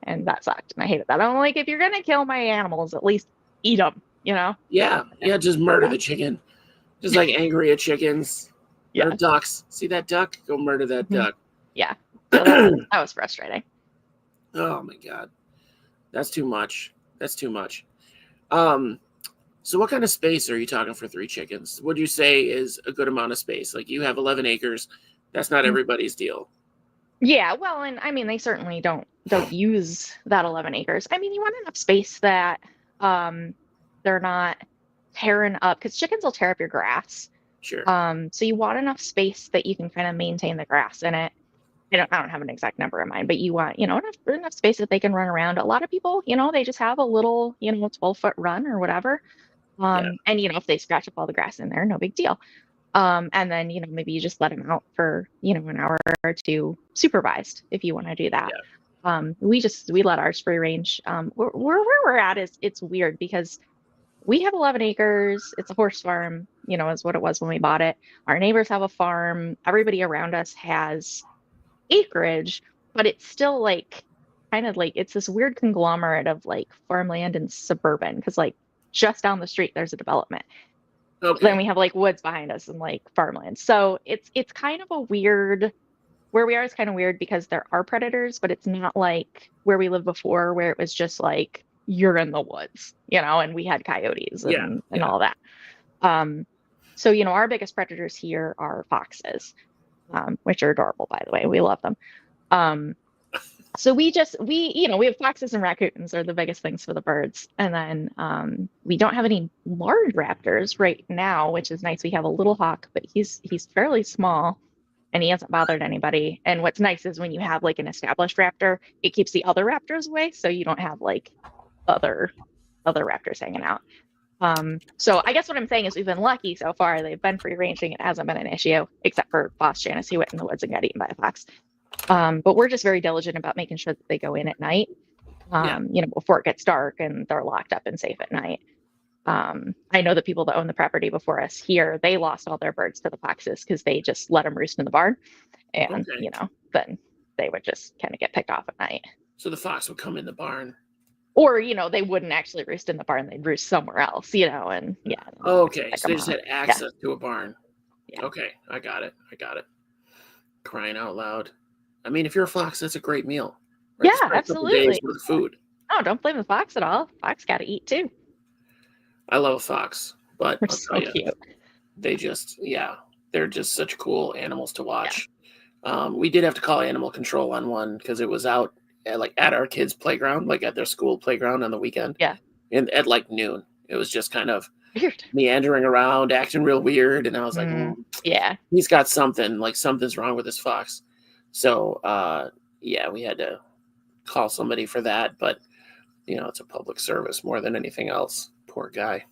And that sucked. And I hated that. I'm like, if you're going to kill my animals, at least eat them, Yeah. Just murder the chicken. Just like angry at chickens. Yeah. Or ducks. See that duck? Go murder that duck. Yeah. So that was frustrating. Oh my God. That's too much. So what kind of space are you talking for 3 chickens? Would you say is a good amount of space? Like you have 11 acres. That's not everybody's deal. Yeah, well, and I mean, they certainly don't use that 11 acres. I mean, you want enough space that they're not tearing up because chickens will tear up your grass. Sure. So you want enough space that you can kind of maintain the grass in it. I don't have an exact number in mind, but you want, enough space that they can run around. A lot of people, they just have a little, 12-foot run or whatever. And if they scratch up all the grass in there, no big deal. And then, maybe you just let them out for, an hour or two supervised if you want to do that. Yeah. We let ours free range. Where we're at it's weird because we have 11 acres. It's a horse farm, is what it was when we bought it. Our neighbors have a farm. Everybody around us has acreage, but it's still like kind of like it's this weird conglomerate of like farmland and suburban because like just down the street there's a development. Okay. Then we have like woods behind us and like farmland. So it's kind of a weird where we are is kind of weird because there are predators, but it's not like where we lived before where it was just like you're in the woods, and we had coyotes and all that. So our biggest predators here are foxes, which are adorable, by the way. We love them. So we have foxes and raccoons are the biggest things for the birds. And then we don't have any large raptors right now, which is nice. We have a little hawk, but he's fairly small and he hasn't bothered anybody. And what's nice is when you have like an established raptor, it keeps the other raptors away. So you don't have like other raptors hanging out. So I guess what I'm saying is we've been lucky so far. They've been free ranging. It hasn't been an issue, except for Boss Janice, who went in the woods and got eaten by a fox. But we're just very diligent about making sure that they go in at night, before it gets dark and they're locked up and safe at night. I know the people that own the property before us here, they lost all their birds to the foxes because they just let them roost in the barn. And, then they would just kind of get picked off at night. So the fox would come in the barn. Or, they wouldn't actually roost in the barn. They'd roost somewhere else, and yeah. Okay, so they just had access to a barn. Yeah. Okay, I got it. Crying out loud. I mean, if you're a fox, that's a great meal. Right? Yeah, absolutely. Days with food. Oh, don't blame the fox at all. Fox got to eat too. I love a fox, but they're so cute. They just, they're just such cool animals to watch. Yeah. We did have to call animal control on one because it was out at our kids' playground, like at their school playground on the weekend. Yeah. And at like noon, it was just kind of weird, meandering around, acting real weird. And I was like, yeah, he's got something, like something's wrong with this fox. So, we had to call somebody for that. But, it's a public service more than anything else. Poor guy.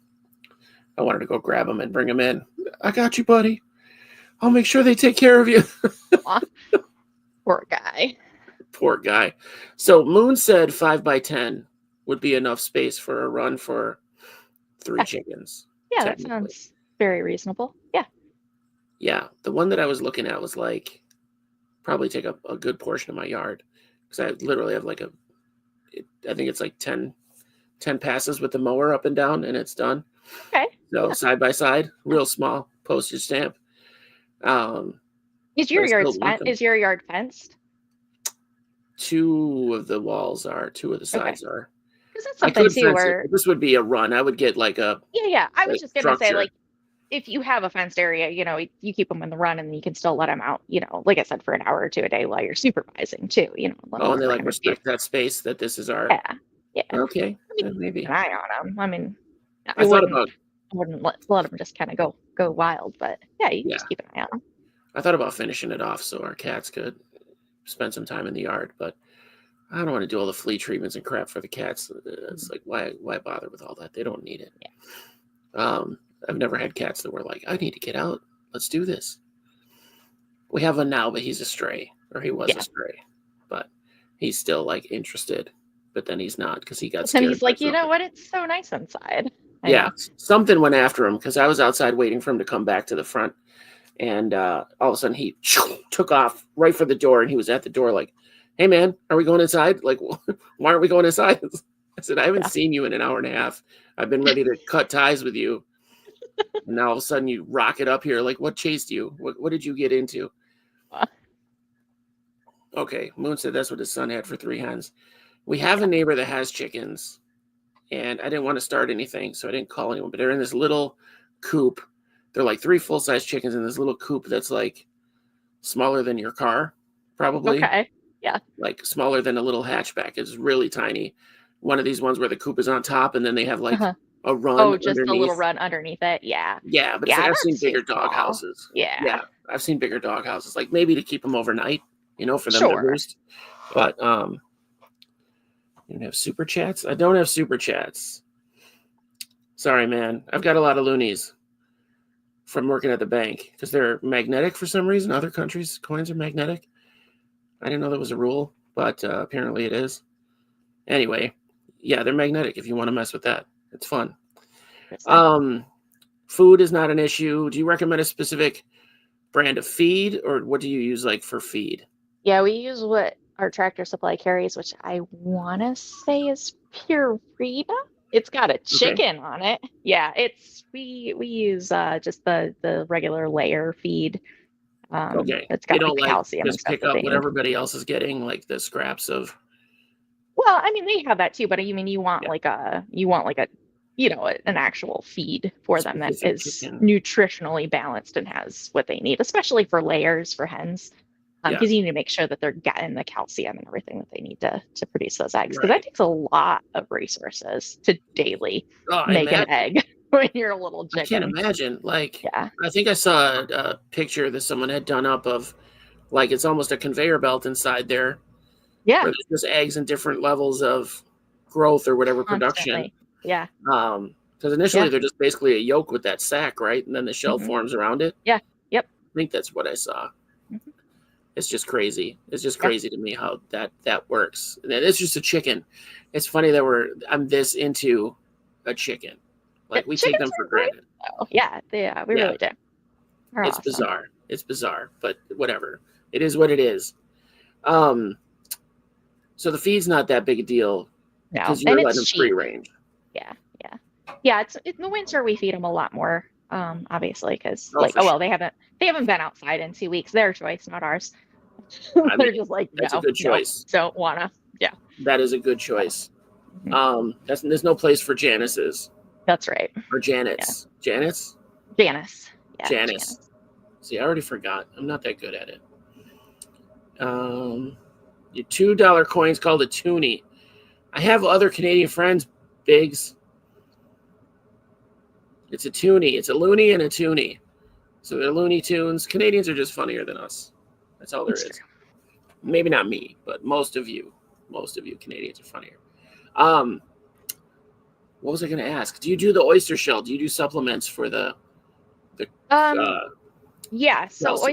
I wanted to go grab him and bring him in. I got you, buddy. I'll make sure they take care of you. Poor guy. Poor guy. So Moon said 5 by 10 would be enough space for a run for 3 chickens. Yeah, that sounds very reasonable. Yeah. Yeah, the one that I was looking at was like probably take up a good portion of my yard because I literally have like I think it's like 10 passes with the mower up and down and it's done. Okay. So side by side, real small postage stamp. Um, but I still want them. Is your yard fenced? Two of the Okay. sides are. Because that's I something could too fence it, where, but this would be a run. I would get like a yeah. I was like just gonna say, structure. like, if you have a fenced area, you keep them in the run and you can still let them out, like I said, for an hour or two a day while you're supervising too, let them Oh, and run they like around if you, respect that space that this is our. yeah, yeah. Okay, I mean, keep maybe. an eye on them. I mean, I thought about I wouldn't let them just kind of go wild, but yeah, you can yeah, just keep an eye on them. I thought about finishing it off so our cats could spend some time in the yard, but I don't want to do all the flea treatments and crap for the cats. It's like why bother with all that? They don't need it. Yeah. I've never had cats that were like, I need to get out. Let's do this. We have one now, but he's a stray, or he was a stray, but he's still like interested. But then he's not because he got And scared he's by like, you know something. what? It's so nice inside. Yeah, something went after him because I was outside waiting for him to come back to the front, and all of a sudden he took off right for the door, and he was at the door like, "Hey man, are we going inside? Like, why aren't we going inside?" I said, "I haven't seen you in an hour and a half. I've been ready to cut ties with you, and now all of a sudden you rocket up here. Like, what chased you? What did you get into?" Okay, Moon said that's what his son had for 3 hens. We have a neighbor that has chickens, and I didn't want to start anything, so I didn't call anyone. But they're in this little coop. They're like 3 full-size chickens in this little coop that's like smaller than your car, probably. Okay. Yeah. Like smaller than a little hatchback. It's really tiny. One of these ones where the coop is on top, and then they have like a run Oh, just a little underneath. run underneath it. Yeah. Yeah, but it's Yeah, like I've seen that's too bigger dog small. houses. Yeah. I've seen bigger dog houses, like maybe to keep them overnight, for them to Sure. roost. But you have super chats? I don't have super chats. Sorry, man. I've got a lot of loonies from working at the bank because they're magnetic for some reason. Other countries' coins are magnetic. I didn't know that was a rule, but apparently it is. Anyway, yeah, they're magnetic if you want to mess with that. It's fun. Food is not an issue. Do you recommend a specific brand of feed, or what do you use like for feed? Yeah, we use what our Tractor Supply carries, which I want to say is Purina. It's got a chicken on it. Yeah, we use just the regular layer feed. Okay. It's They got like don't the like calcium and just stuff pick that up they what need. everybody else is getting, like the scraps of. Well, I mean, they have that too, but you want like an actual feed for them that specific is chicken. nutritionally balanced and has what they need, especially for layers for hens. Because you need to make sure that they're getting the calcium and everything that they need to produce those eggs. Because that takes a lot of resources to daily make an egg when you're a little chicken. I can't imagine. Like, yeah. I think I saw a picture that someone had done up of, like, it's almost a conveyor belt inside there. Yeah. Where there's just eggs in different levels of growth or whatever Constantly. production. Yeah. Because initially they're just basically a yolk with that sack, right? And then the shell forms around it. Yeah. Yep. I think that's what I saw. It's just crazy. It's just crazy to me how that works. And it's just a chicken. It's funny that I'm this into a chicken. Like we take them for granted. Yeah, we really do. It's awesome. Bizarre. It's bizarre, but whatever. It is what it is. So the feed's not that big a deal because you're letting them free range. Yeah. It's in the winter we feed them a lot more. Obviously, because they haven't been outside in 2 weeks. Their choice, not ours. They're just like, that's a good choice. Don't wanna. Yeah, that is a good choice. There's no place for Janice's. That's right. Or Janet's. Yeah. Janice. Yeah, Janice. See, I already forgot. I'm not that good at it. Your $2 coin's called a toonie. I have other Canadian friends, Biggs. It's a toonie. It's a loony and a toonie. So they're Looney Tunes. Canadians are just funnier than us. That's all there is. True. Maybe not me, but most of you Canadians are funnier. What was I going to ask? Do you do the oyster shell? Do you do supplements for the yeah, so calcium?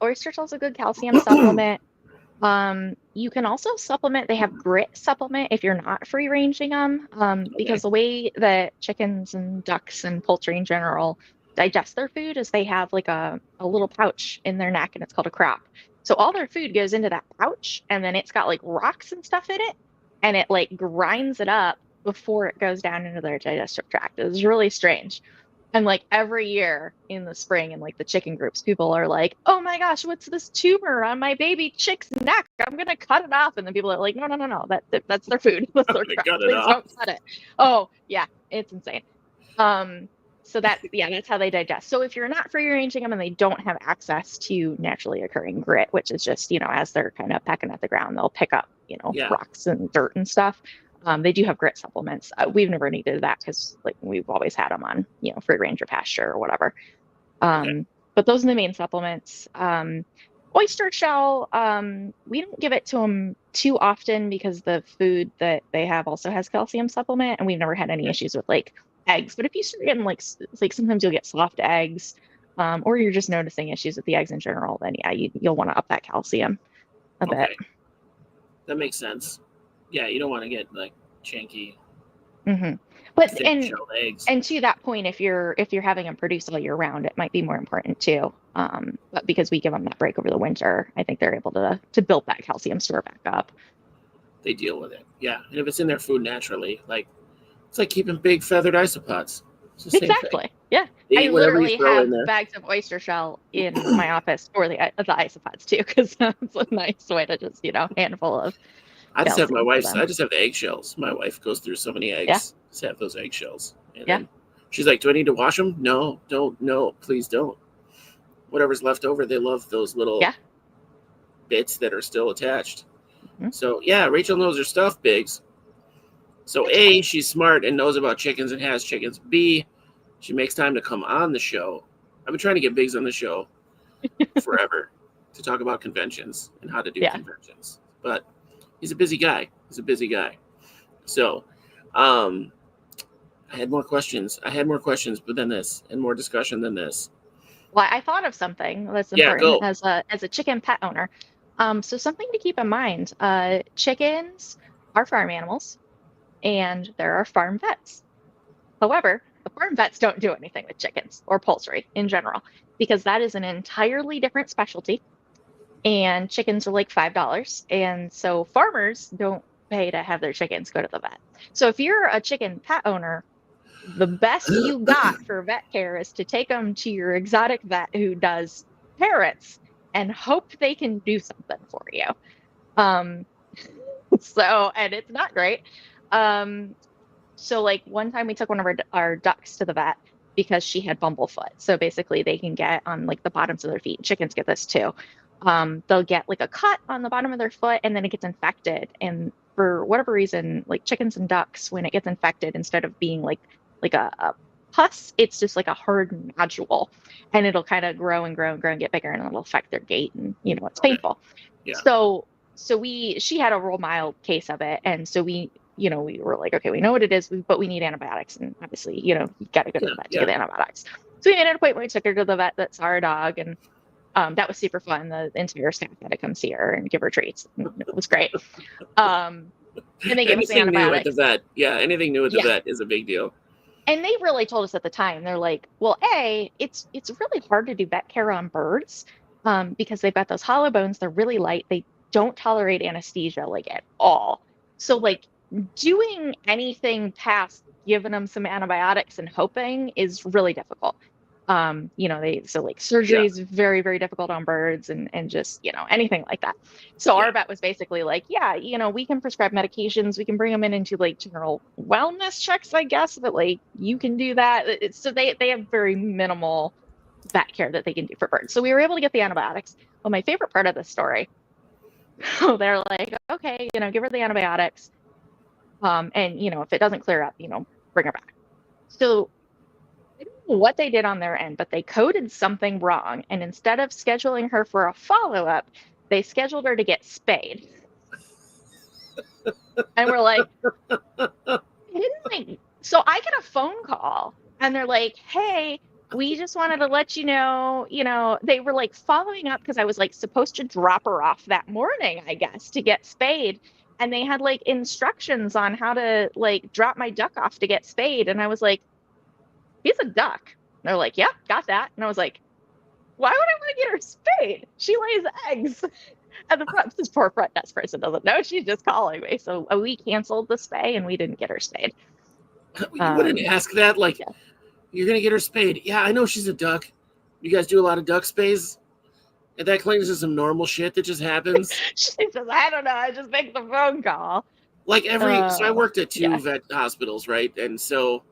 oyster shell is a good calcium supplement. You can also supplement. They have grit supplement if you're not free ranging them. Because the way that chickens and ducks and poultry in general digest their food is they have like a little pouch in their neck and it's called a crop. So all their food goes into that pouch and then it's got like rocks and stuff in it and it like grinds it up before it goes down into their digestive tract. It's really strange. And like every year in the spring in like the chicken groups, people are like, "Oh my gosh, what's this tumor on my baby chick's neck? I'm gonna cut it off." And then people are like, "No, no, no, no. That's their food. That's their They crop. cut it Please off. don't cut it." Oh, yeah, it's insane. So that's how they digest. So if you're not free ranging them and they don't have access to naturally occurring grit, which is just, as they're kind of pecking at the ground, they'll pick up, Yeah. rocks and dirt and stuff. They do have grit supplements. We've never needed that because like we've always had them on, free range or pasture or whatever. Okay. But those are the main supplements. Oyster shell, we don't give it to them too often because the food that they have also has calcium supplement, and we've never had any issues with like eggs. But if you start getting like sometimes you'll get soft eggs, or you're just noticing issues with the eggs in general, then yeah, you'll want to up that calcium a bit. Okay. That makes sense. Yeah, you don't want to get like chunky, But thin-shelled eggs. and to that point, if you're having them produce all year round, it might be more important too. But because we give them that break over the winter, I think they're able to build that calcium store back up. They deal with it. Yeah, and if it's in their food naturally, like it's like keeping big feathered isopods. It's the same Exactly. thing. Yeah. They I eat whatever you literally throw in have there. bags of oyster shell in my office for the isopods too, because that's a nice way to just, handful of I just have my calcium for wife's. them. I just have the eggshells. My wife goes through so many eggs. Yeah. Just have those eggshells, and Yeah. then she's like, "Do I need to wash them? No, don't. No, please don't. Whatever's left over, they love those little Yeah. bits that are still attached." Mhm. So yeah, Rachel knows her stuff, Biggs. So A, she's smart and knows about chickens and has chickens. B, she makes time to come on the show. I've been trying to get Biggs on the show forever to talk about conventions and how to do conventions. But he's a busy guy. So I had more questions. But then this and more discussion than this. Well, I thought of something that's Yeah, important go. as a chicken pet owner. So something to keep in mind, chickens are farm animals and there are farm vets. However, the farm vets don't do anything with chickens or poultry in general because that is an entirely different specialty. And chickens are like $5. And so farmers don't pay to have their chickens go to the vet. So if you're a chicken pet owner, the best you got for vet care is to take them to your exotic vet who does parrots and hope they can do something for you. And it's not great. So like one time we took one of our ducks to the vet because she had bumblefoot. So basically they can get on like the bottoms of their feet. Chickens get this too. They'll get like a cut on the bottom of their foot and then it gets infected. And for whatever reason, like chickens and ducks, when it gets infected, instead of being like a pus, it's just like a hard nodule, and it'll kind of grow and grow and grow and get bigger, and it'll affect their gait, and it's painful. Yeah. So she had a real mild case of it, and so we were like, okay, we know what it is, but we need antibiotics, and obviously, you got to go to the vet to get antibiotics. So we made an appointment. We took her to the vet that saw our dog, and that was super fun. The entire staff had to come see her and give her treats. It was great. And they gave us the antibiotics. New at the vet. Yeah, anything new at the vet is a big deal. And they really told us at the time, they're like, well, it's really hard to do vet care on birds because they've got those hollow bones. They're really light. They don't tolerate anesthesia like at all. So like doing anything past giving them some antibiotics and hoping is really difficult. Surgery is very, very difficult on birds and just, anything like that. So our vet was basically like, we can prescribe medications. We can bring them into like general wellness checks, I guess, but like you can do that. So they have very minimal vet care that they can do for birds. So we were able to get the antibiotics. Well, my favorite part of the story, they're like, okay, give her the antibiotics. And if it doesn't clear up, bring her back. So I don't know what they did on their end, but they coded something wrong. And instead of scheduling her for a follow-up, they scheduled her to get spayed. And we're like, so I get a phone call and they're like, hey, we just wanted to let you know, they were like following up because I was like supposed to drop her off that morning, I guess, to get spayed. And they had like instructions on how to like drop my duck off to get spayed. And I was like, he's a duck. they're like, yeah, got that. And I was like, why would I want to get her spayed? She lays eggs. And this poor front desk person doesn't know. She's just calling me. So we canceled the spay and we didn't get her spayed. You wouldn't ask that. Like, yeah. You're going to get her spayed. Yeah, I know she's a duck. You guys do a lot of duck spays? And that claims is some normal shit that just happens. She says, I don't know. I just make the phone call. Like so I worked at 2 yeah. vet hospitals, right? And so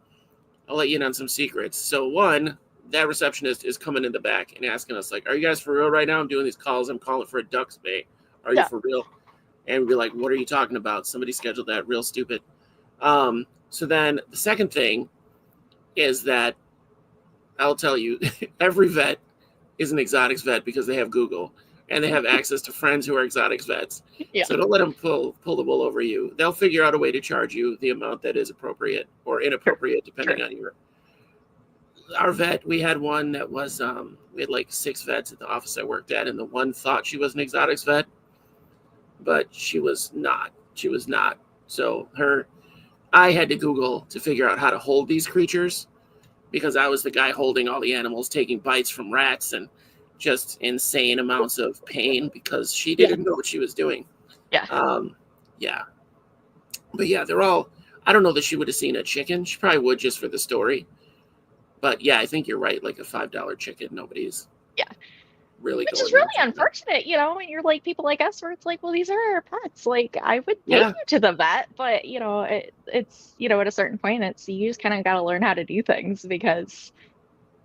I'll let you in on some secrets. So one, that receptionist is coming in the back and asking us, like, are you guys for real right now? I'm doing these calls. I'm calling for a duck spay. Are you for real? And we'd be like, what are you talking about? Somebody scheduled that. Real stupid. So then the second thing is that I'll tell you, every vet is an exotics vet because they have Google and they have access to friends who are exotics vets. Yeah. So don't let them pull the wool over you. They'll figure out a way to charge you the amount that is appropriate or inappropriate, depending on our vet. We had one that was, we had like 6 vets at the office I worked at, and the one thought she was an exotics vet, but she was not. So I had to Google to figure out how to hold these creatures, because I was the guy holding all the animals, taking bites from rats and just insane amounts of pain because she didn't know what she was doing. Yeah. Yeah. But yeah, they're all, I don't know that she would have seen a chicken. She probably would just for the story. But yeah, I think you're right. Like a $5 chicken, nobody's really Which going is really there. unfortunate, when you're like people like us, where it's like, well, these are our pets. Like, I would take you to the vet, but it's at a certain point, you just kind of got to learn how to do things, because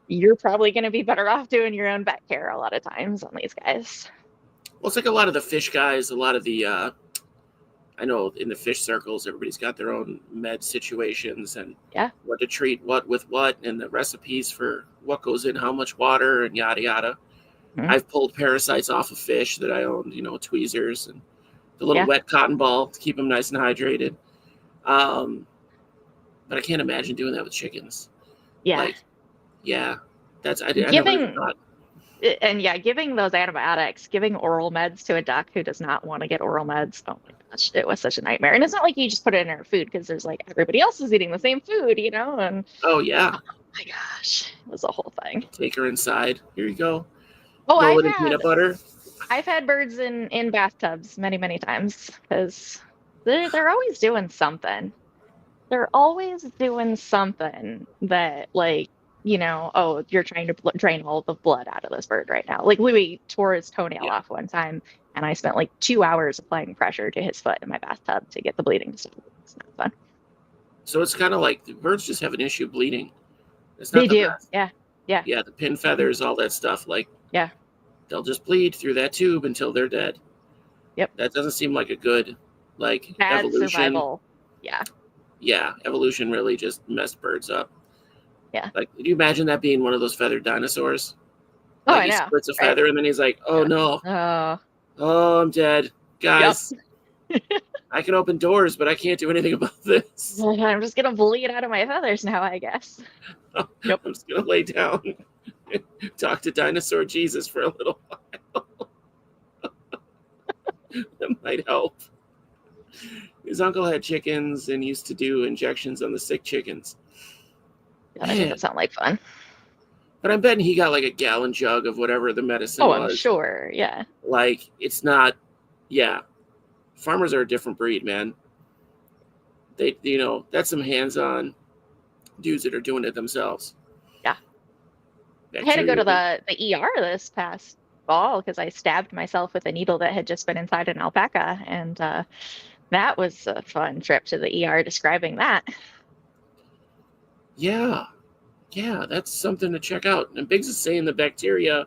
you're probably going to be better off doing your own vet care a lot of times on these guys. Well, it's like a lot of the fish guys, a lot of the I know in the fish circles, everybody's got their own med situations and what to treat what with what, and the recipes for what goes in how much water and yada yada. Mm-hmm. I've pulled parasites off of fish that I owned, tweezers and the little wet cotton ball to keep them nice and hydrated. But I can't imagine doing that with chickens. Yeah. That's I never even thought. And giving those antibiotics, giving oral meds to a duck who does not want to get oral meds. Oh my gosh, it was such a nightmare. And it's not like you just put it in her food, because there's like everybody else is eating the same food, and oh yeah. Oh my gosh, it was a whole thing. Take her inside. Here you go. Oh, peanut butter. I've had birds in bathtubs many, many times, because they're always doing something. They're always doing something that, like, you're trying to drain all the blood out of this bird right now. Like, Louis tore his toenail off one time, and I spent like 2 hours applying pressure to his foot in my bathtub to get the bleeding to stop. It's not fun. So it's kind of like the birds just have an issue bleeding. It's not they do. Best. Yeah. Yeah, the pin feathers, all that stuff. Like, they'll just bleed through that tube until they're dead. Yep. That doesn't seem like a good, like, bad evolution. Survival. Yeah. Yeah, evolution really just messed birds up. Yeah. Like, can you imagine that being one of those feathered dinosaurs? Oh, like, I know. He splits a feather and then he's like, oh no. Oh, I'm dead. Guys, I can open doors, but I can't do anything about this. I'm just going to bleed out of my feathers now, I guess. Yep. I'm just going to lay down and talk to Dinosaur Jesus for a little while. That might help. His uncle had chickens and used to do injections on the sick chickens. That doesn't sound like fun. But I'm betting he got like a gallon jug of whatever the medicine was. Oh, I'm sure, yeah. Like, it's not, farmers are a different breed, man. They, that's some hands-on dudes that are doing it themselves. Yeah. I had to go to the ER this past fall because I stabbed myself with a needle that had just been inside an alpaca, and that was a fun trip to the ER describing that. Yeah, that's something to check out. And Biggs is saying the bacteria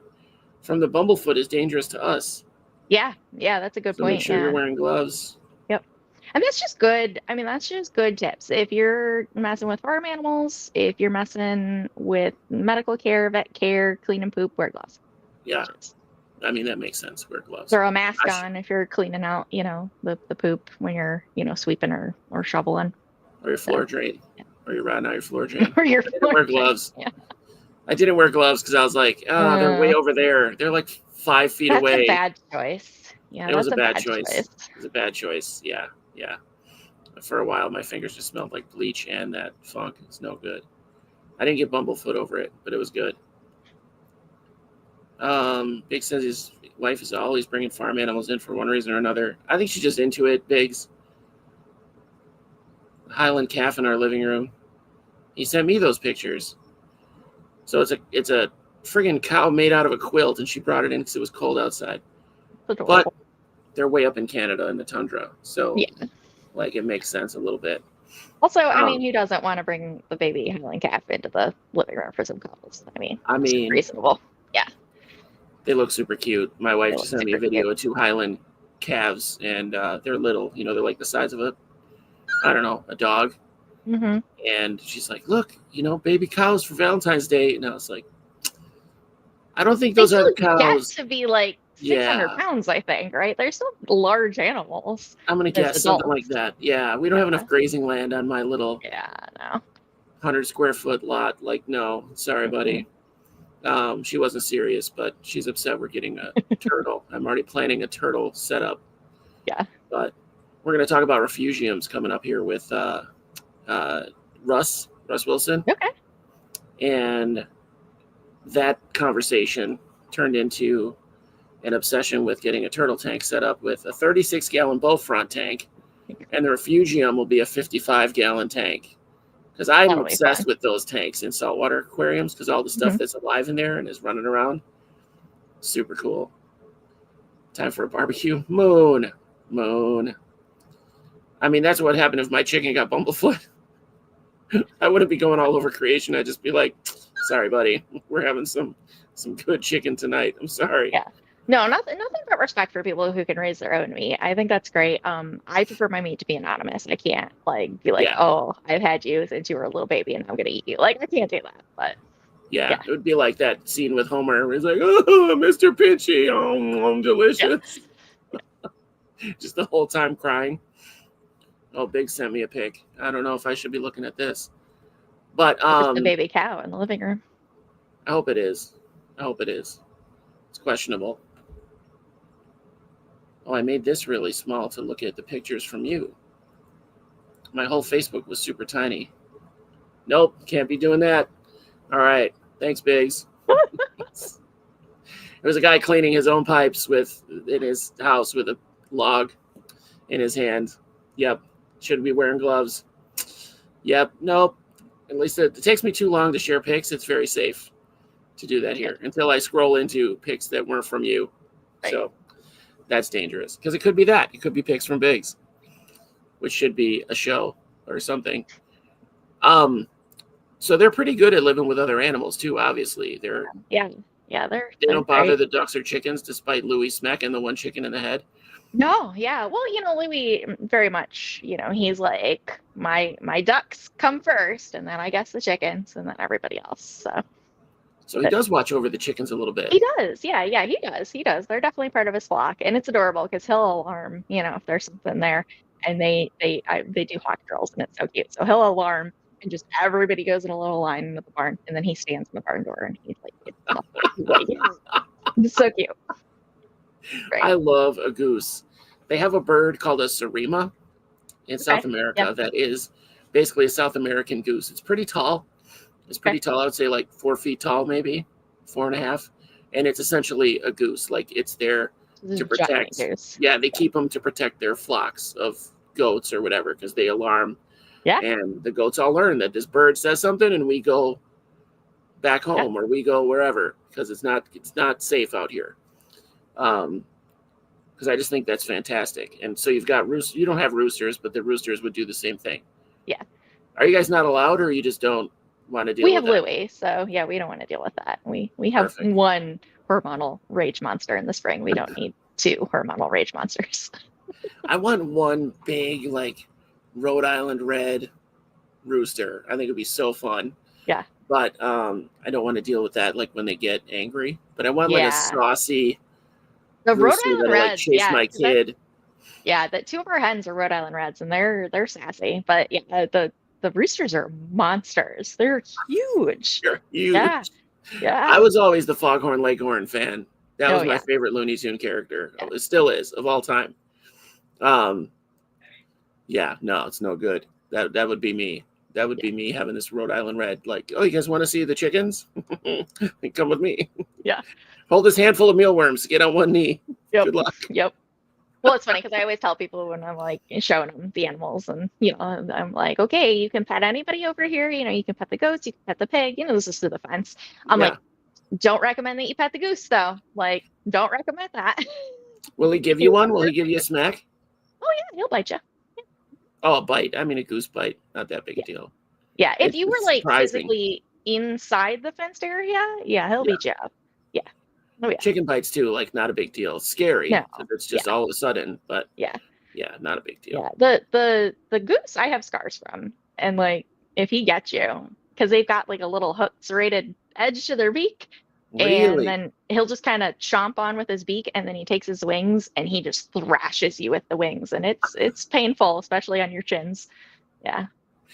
from the bumblefoot is dangerous to us. Yeah, that's a good point. Make sure you're wearing gloves. Yep. And that's just good. I mean, that's just good tips. If you're messing with farm animals, if you're messing with medical care, vet care, clean and poop, wear gloves. Yeah. I mean, that makes sense. Wear gloves. Throw a mask on if you're cleaning out, the poop when you're, sweeping or shoveling. Or your floor drain. Yeah. Or you're riding out your floor drain. Or your floor wear gloves. Yeah. I didn't wear gloves because I was like, they're way over there. They're like 5 feet away. That's a bad choice. Yeah, it was a bad choice. It was a bad choice. Yeah. For a while, my fingers just smelled like bleach and that funk. It's no good. I didn't get Bumblefoot over it, but it was good. Biggs says his wife is always bringing farm animals in for one reason or another. I think she's just into it, Biggs. Highland calf in our living room. He sent me those pictures. So it's a friggin' cow made out of a quilt, and she brought it in because it was cold outside. But they're way up in Canada in the tundra, so like it makes sense a little bit. Also, I mean, who doesn't want to bring the baby Highland calf into the living room for some cuddles? I mean, reasonable. Yeah. They look super cute. My wife just sent me a video of 2 Highland calves, and they're little. You know, they're like the size of a dog. Mm-hmm. And she's like, look, baby cows for Valentine's Day. And I was like, I don't think those are the cows. Get to be like 600 pounds, I think, right? They're still large animals. I'm going to guess something like that. Yeah, we don't have enough grazing land on my little 100 square foot lot. Like, no, sorry, buddy. She wasn't serious, but she's upset we're getting a turtle. I'm already planning a turtle setup. Yeah. But we're going to talk about refugiums coming up here with Russ Wilson. Okay. And that conversation turned into an obsession with getting a turtle tank set up with a 36-gallon bow front tank, and the refugium will be a 55-gallon tank. Because I'm obsessed with those tanks in saltwater aquariums because all the stuff that's alive in there and is running around. Super cool. Time for a barbecue. Moon. I mean, that's what happened if my chicken got Bumblefoot. I wouldn't be going all over creation. I'd just be like, sorry, buddy. We're having some good chicken tonight. I'm sorry. Yeah. No, nothing but respect for people who can raise their own meat. I think that's great. I prefer my meat to be anonymous. I can't be like, oh, I've had you since you were a little baby and I'm gonna eat you. Like, I can't do that. But yeah, it would be like that scene with Homer where he's like, oh, Mr. Pinchy, oh, delicious. Yeah. Just the whole time crying. Oh, Big sent me a pic. I don't know if I should be looking at this. But it's the baby cow in the living room. I hope it is. It's questionable. Oh, I made this really small to look at the pictures from you. My whole Facebook was super tiny. Nope, can't be doing that. All right, thanks, Biggs. There was a guy cleaning his own pipes in his house with a log in his hand. Yep, shouldn't be wearing gloves. Yep, nope. At least it takes me too long to share pics. It's very safe to do that here until I scroll into pics that weren't from you. Right. So that's dangerous because it could be that. It could be pics from Biggs, which should be a show or something. So they're pretty good at living with other animals too. Obviously, they don't bother the ducks or chickens, despite Louis smacking the one chicken in the head. No, yeah. Well, Louis very much, he's like my ducks come first, and then I guess the chickens, and then everybody else. So he does watch over the chickens a little bit. He does, yeah, he does. They're definitely part of his flock, and it's adorable because he'll alarm, if there's something there, and they do hawk drills, and it's so cute. So he'll alarm, and just everybody goes in a little line into the barn, and then he stands in the barn door, and he's like, it's so cute. Right. I love a goose. They have a bird called a sarima in South America that is basically a South American goose. It's pretty tall. I would say like 4 feet tall, maybe 4.5. And it's essentially a goose. Like it's there to protect. Yeah, they keep them to protect their flocks of goats or whatever because they alarm. Yeah. And the goats all learn that this bird says something and we go back home or we go wherever because it's not safe out here. Because I just think that's fantastic. And so you've got roosters. You don't have roosters, but the roosters would do the same thing. Yeah. Are you guys not allowed, or you just don't want to deal with that? We have Louis, so yeah, we don't want to deal with that. We have one hormonal rage monster in the spring. We don't need 2 hormonal rage monsters. I want one big, like, Rhode Island red rooster. I think it'd be so fun. Yeah. But I don't want to deal with that, like, when they get angry. But I want, like, a saucy the Rhode Island Reds, like, chase my kid. The 2 of our hens are Rhode Island Reds, and they're sassy. But yeah, the roosters are monsters. They're huge. They're huge. Yeah. I was always the Foghorn Leghorn fan. That was my favorite Looney Tune character. Yeah. It still is, of all time. Yeah, no, it's no good. That would be me. That would be me having this Rhode Island Red. Like, oh, you guys want to see the chickens? Come with me. Yeah. Hold this handful of mealworms. Get on one knee. Yep. Good luck. Yep. Well, it's funny because I always tell people when I'm like showing them the animals, and I'm like, okay, you can pet anybody over here. You can pet the goats, you can pet the pig. This is through the fence. I'm Yeah. like, don't recommend that you pet the goose though. Like, don't recommend that. Will he give you one? Will he give you a smack? Oh yeah, he'll bite you. Oh, a bite. I mean, a goose bite. Not that big a deal. Yeah, if It's you were like surprising. physically inside the fenced area, yeah, he'll beat you up. Yeah. Oh yeah. Chicken bites too, like not a big deal. Scary. No. If it's just all of a sudden, but yeah, not a big deal. yeah. The goose I have scars from, and like if he gets you, because they've got like a little hook serrated edge to their beak, and Really? then he'll just kind of chomp on with his beak, and then he takes his wings and he just thrashes you with the wings, and it's painful, especially on your chins. Yeah.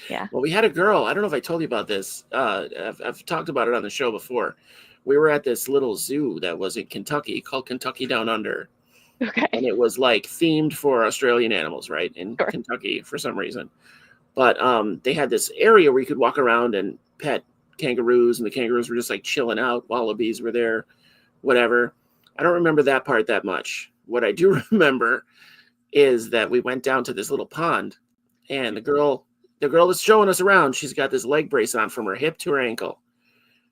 Yeah. Well, we had a girl. I don't know if I told you about this. I've talked about it on the show before. We were at this little zoo that was in Kentucky called Kentucky Down Under. Okay. And it was like themed for Australian animals, right? In Kentucky for some reason. But they had this area where you could walk around and pet kangaroos, and the kangaroos were just like chilling out. Wallabies were there, whatever. I don't remember that part that much. What I do remember is that we went down to this little pond, and the girl was showing us around. She's got this leg brace on from her hip to her ankle.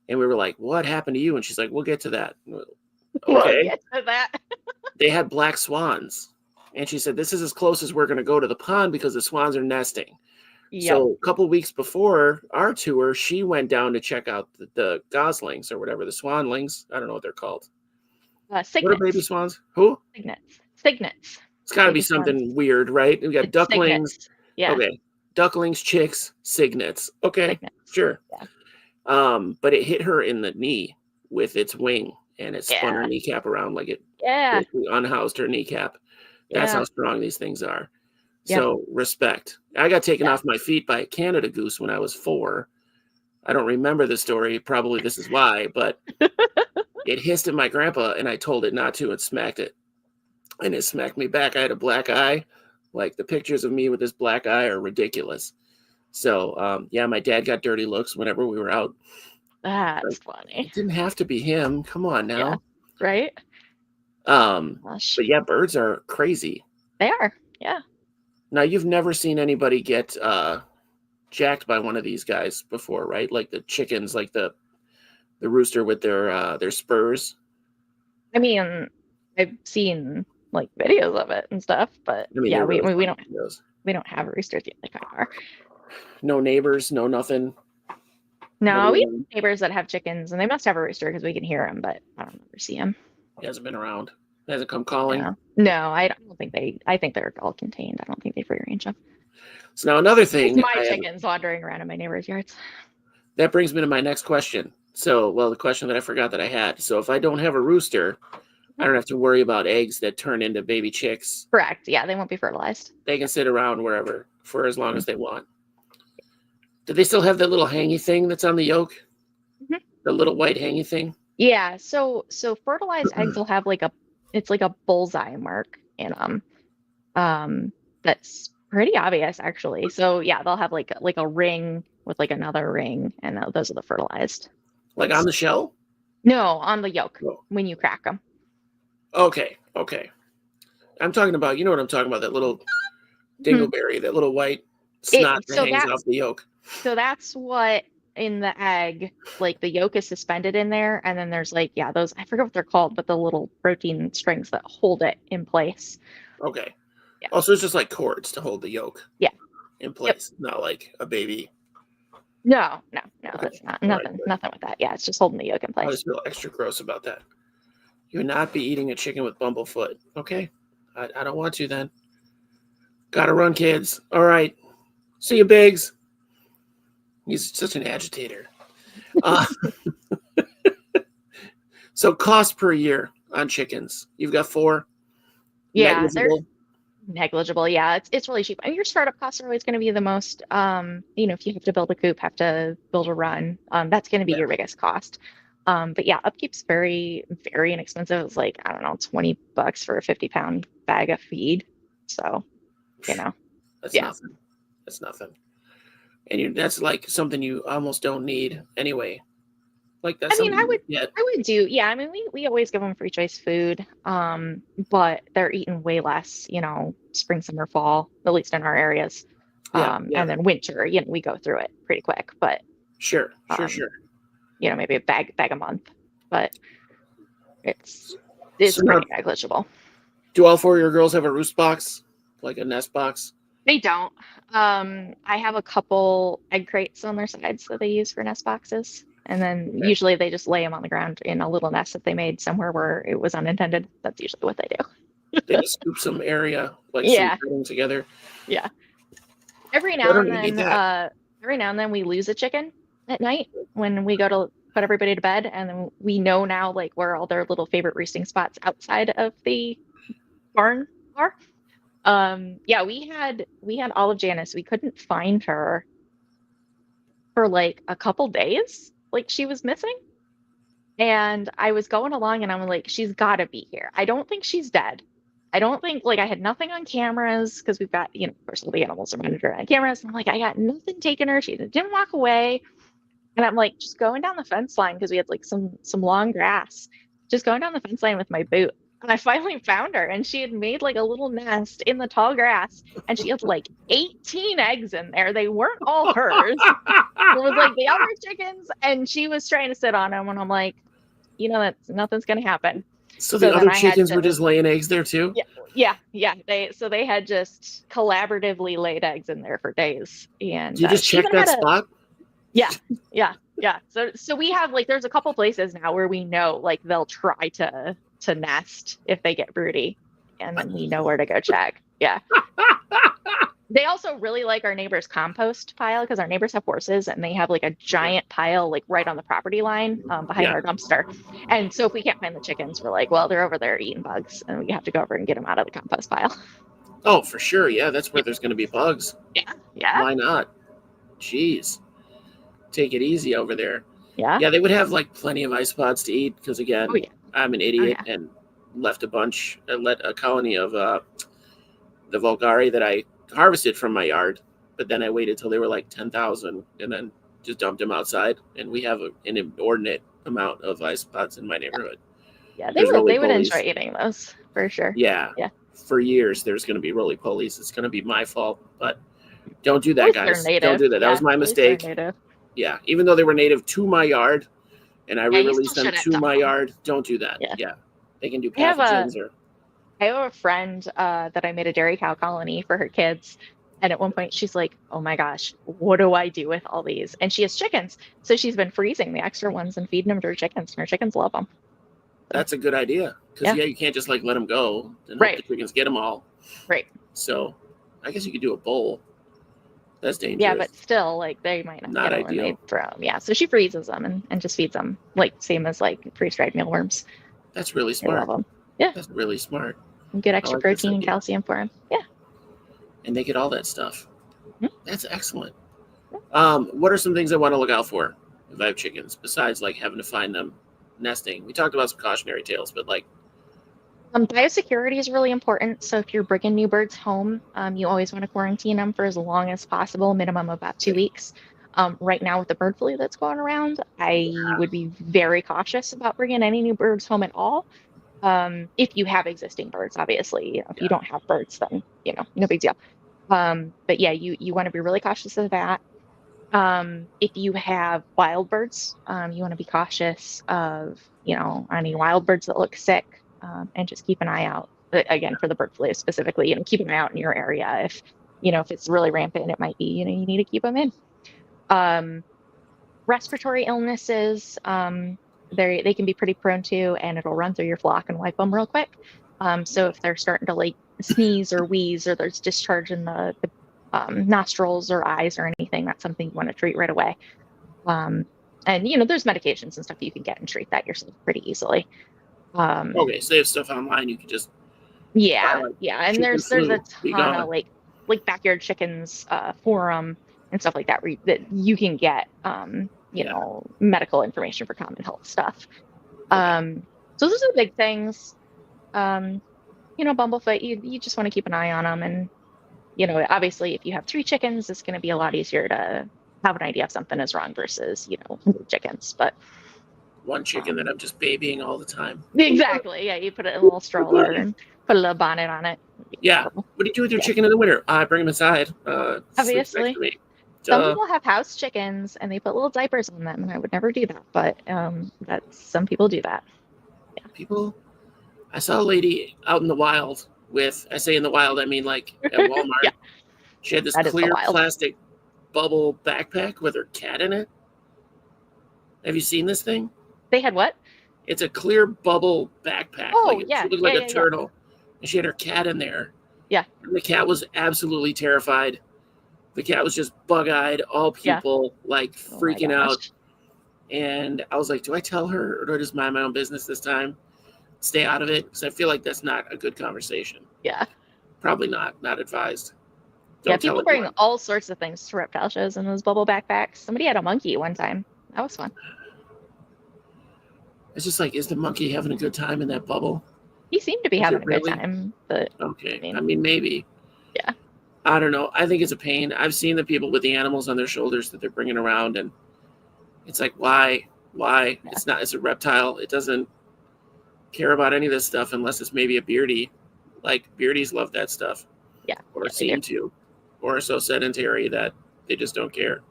And we were like, what happened to you? And she's like, we'll get to that. Okay. We'll get to that. They had black swans. And she said, this is as close as we're going to go to the pond because the swans are nesting. Yep. So a couple weeks before our tour, she went down to check out the goslings or whatever, the swanlings. I don't know what they're called. Cygnets. What are baby swans? Who? Cygnets. It's got to be something weird, right? We got ducklings. Cygnets. Yeah. Okay. Ducklings, chicks, cygnets. Okay. Cygnets. Sure. Yeah. But it hit her in the knee with its wing, and it spun her kneecap around like it basically unhoused her kneecap. That's how strong these things are. Yep. So respect. I got taken off my feet by a Canada goose when I was 4. I don't remember the story. Probably this is why, but it hissed at my grandpa, and I told it not to and smacked it. And it smacked me back. I had a black eye. Like the pictures of me with this black eye are ridiculous. So, my dad got dirty looks whenever we were out. That's funny. It didn't have to be him. Come on now. Yeah, right? But yeah, birds are crazy. They are, yeah. Now, you've never seen anybody get jacked by one of these guys before, right? Like the chickens, like the rooster with their spurs. I mean, I've seen like videos of it and stuff, but we don't have roosters yet like our. No neighbors, no nothing. No, we have neighbors that have chickens, and they must have a rooster because we can hear him, but I don't ever see him. He hasn't been around. He hasn't come calling. No, I don't think I think they're all contained. I don't think they free range them. So now another thing. It's my chickens wandering around in my neighbors' yards. That brings me to my next question. So, the question that I forgot that I had. So if I don't have a rooster, I don't have to worry about eggs that turn into baby chicks. Correct. Yeah, they won't be fertilized. They can sit around wherever for as long as they want. Do they still have that little hangy thing that's on the yolk? Mm-hmm. The little white hangy thing? Yeah. So fertilized eggs will have like a bullseye mark in them. That's pretty obvious actually. So yeah, they'll have like a ring with like another ring, and those are the fertilized. Like on the shell? No, on the yolk when you crack them. Okay. I'm talking about, you know what I'm talking about, that little dingleberry, that little white snot that hangs off the yolk. So that's what in the egg, like the yolk is suspended in there, and then there's like, those, I forget what they're called, but the little protein strings that hold it in place. Okay. Yeah. Also, it's just like cords to hold the yolk in place, not like a baby. No, Okay. That's not nothing with that. Yeah, it's just holding the yolk in place. I just feel extra gross about that. You would not be eating a chicken with bumblefoot. Okay. I don't want to then. Gotta run, kids. All right. See you, Biggs. He's such an agitator. So cost per year on chickens. You've got 4? Yeah, they're negligible. Yeah, it's really cheap. I mean, your startup costs are always going to be the most, if you have to build a coop, have to build a run, that's going to be your biggest cost. But yeah, upkeep's very, very inexpensive. It's like, I don't know, $20 for a 50-pound bag of feed. So, That's nothing. That's nothing. and that's like something you almost don't need anyway. Like that's I mean, something you get. I would do, yeah. I mean, we always give them free choice food, but they're eating way less, spring, summer, fall, at least in our areas. Yeah, yeah, And then winter, we go through it pretty quick, but sure, sure, um, sure. maybe a bag a month, but it's So it's now, pretty negligible. do all four of your girls have a roost box, like a nest box? They don't. I have a couple egg crates on their sides that they use for nest boxes. And then Okay. usually they just lay them on the ground in a little nest that they made somewhere where it was unintended. That's usually what they They do. just scoop some area, like some Yeah, bedding together. yeah. Every Why now don't and you need then, that? we lose a chicken at night when we go to put everybody to bed, and then we know now like where all their little favorite roosting spots outside of the barn are. Yeah, we had Olive Janice. We couldn't find her for like a couple days. Like she was missing. And I was going along and I'm like, she's gotta be here. I don't think she's dead. I don't think like I had nothing on cameras because we've got, of course, all the animals are monitored on cameras. And I'm like, I got nothing taken her. She didn't walk away. And I'm like, just going down the fence line because we had like some long grass, just going down the fence line with my boot. And I finally found her and she had made like a little nest in the tall grass and she had like 18 eggs in there. They weren't all hers. It was like the other chickens and she was trying to sit on them. And I'm like, that's nothing's gonna happen. So the So then other I had chickens were to, just laying eggs there too? yeah. They had just collaboratively laid eggs in there for days, and Do you just she check even that had a spot? yeah, yeah. So we have like there's a couple places now where we know like they'll try to nest if they get broody, and then we know where to go check. Yeah. They also really like our neighbor's compost pile because our neighbors have horses and they have like a Okay. giant pile like right on the property line behind Yeah. our dumpster. And so if we can't find the chickens, we're like, well, they're over there eating bugs and we have to go over and get them out of the compost pile. Oh, for sure. Yeah, that's where there's going to be bugs. Yeah. Yeah. Why not? Jeez. Take it easy over there. Yeah. Yeah, they would have like plenty of ice pods to eat because, Oh again, yeah. I'm an Oh idiot yeah. and let a colony of the Vulgari that I harvested from my yard, but then I waited till they were like 10,000 and then just dumped them outside. And we have an inordinate amount of ice pods in my neighborhood. Yeah. They There's would roly they would enjoy polies. eating those for sure. Yeah, Yeah. for years there's going to be roly polies. It's going to be my fault, but don't do At that, least they're guys. Don't native. do that. That was Yeah. my At least they're mistake. native. Yeah, even though they were native to my yard and I Yeah. You still re-released them shouldn't to dump my them. yard, don't do that. Yeah. Yeah, they can do I have a pathogens or I have a friend that I made a dairy cow colony for her kids. And at one point, she's like, oh my gosh, what do I do with all these? And she has chickens. So she's been freezing the extra ones and feeding them to her chickens. And her chickens love them. So, that's a good idea because yeah, yeah, you can't just like let them go and hope the right, chickens get them all. right. So I guess you could do a bowl. That's Yeah, dangerous. but still, like, they might not Not get them when they ideal. throw them. Yeah. So she freezes them and just feeds them, like, same as like freeze dried mealworms. That's really They love smart. them. Yeah. That's really smart. And good I extra like this protein and idea. calcium for them. Yeah. And they get all that stuff. Mhm. That's excellent. What are some things I want to look out for if I have chickens besides like having to find them nesting? We talked about some cautionary tales, but like, Biosecurity is really important. So if you're bringing new birds home, you always want to quarantine them for as long as possible, minimum of about 2 weeks. Right now with the bird flu that's going around, I would be very cautious about bringing any new birds home at all. If you have existing birds, obviously, if you yeah, don't have birds, then, no big deal. But yeah, you want to be really cautious of that. If you have wild birds, you want to be cautious of, any wild birds that look sick, and just keep an eye out again for the bird flu specifically. Keep an eye out in your area. If it's really rampant, it might be, you need to keep them in. Um, Respiratory illnesses, they can be pretty prone to, and it'll run through your flock and wipe them real quick. So if they're starting to like sneeze or wheeze or there's discharge in the nostrils or eyes or anything, that's something you want to treat right away. And there's medications and stuff you can get and treat that yourself pretty easily. okay, so they have stuff online you could just buy Yeah, like yeah, and chicken there's a flu, be ton of gone. like backyard chickens forum and stuff like that that you can get Yeah, medical information for common health stuff. okay, So those are the big things. Um, Bumblefoot, you just want to keep an eye on them, and obviously if you have 3 chickens, it's going to be a lot easier have an idea if something is wrong versus, 100 chickens. But one chicken that I'm just babying all the time. exactly. Yeah, you put it in a little stroller and put a little bonnet on it. Yeah. What do you do with your chicken in the winter? I bring him inside. Sleeps next Obviously. to me. Some people have house chickens and they put little diapers on them, and I would never do that. But some people do that. Yeah. People, I saw a lady out in the wild with, I say in the wild, I mean like at Walmart. Yeah. She had this That is the clear wild. plastic bubble backpack with her cat in it. Have you seen this thing? They had what? It's a clear bubble backpack. Oh, like, yeah. She looked like a turtle. And she had her cat in there. Yeah. And the cat was absolutely terrified. The cat was just bug-eyed, all people, like freaking out. And I was like, do I tell her or do I just mind my own business this time? Stay out of it? Because I feel like that's not a good conversation. Yeah. Probably not advised. Don't people bring all sorts of things to reptile shows in those bubble backpacks. Somebody had a monkey one time. That was fun. It's just like, is the monkey having a good time in that bubble? He seemed to be having a good time. But okay. I mean, maybe. Yeah. I don't know. I think it's a pain. I've seen the people with the animals on their shoulders that they're bringing around, and it's like, why? Yeah. It's a reptile. It doesn't care about any of this stuff unless it's maybe a beardy. Like, beardies love that stuff. Yeah. Or seem to. Or are so sedentary that they just don't care.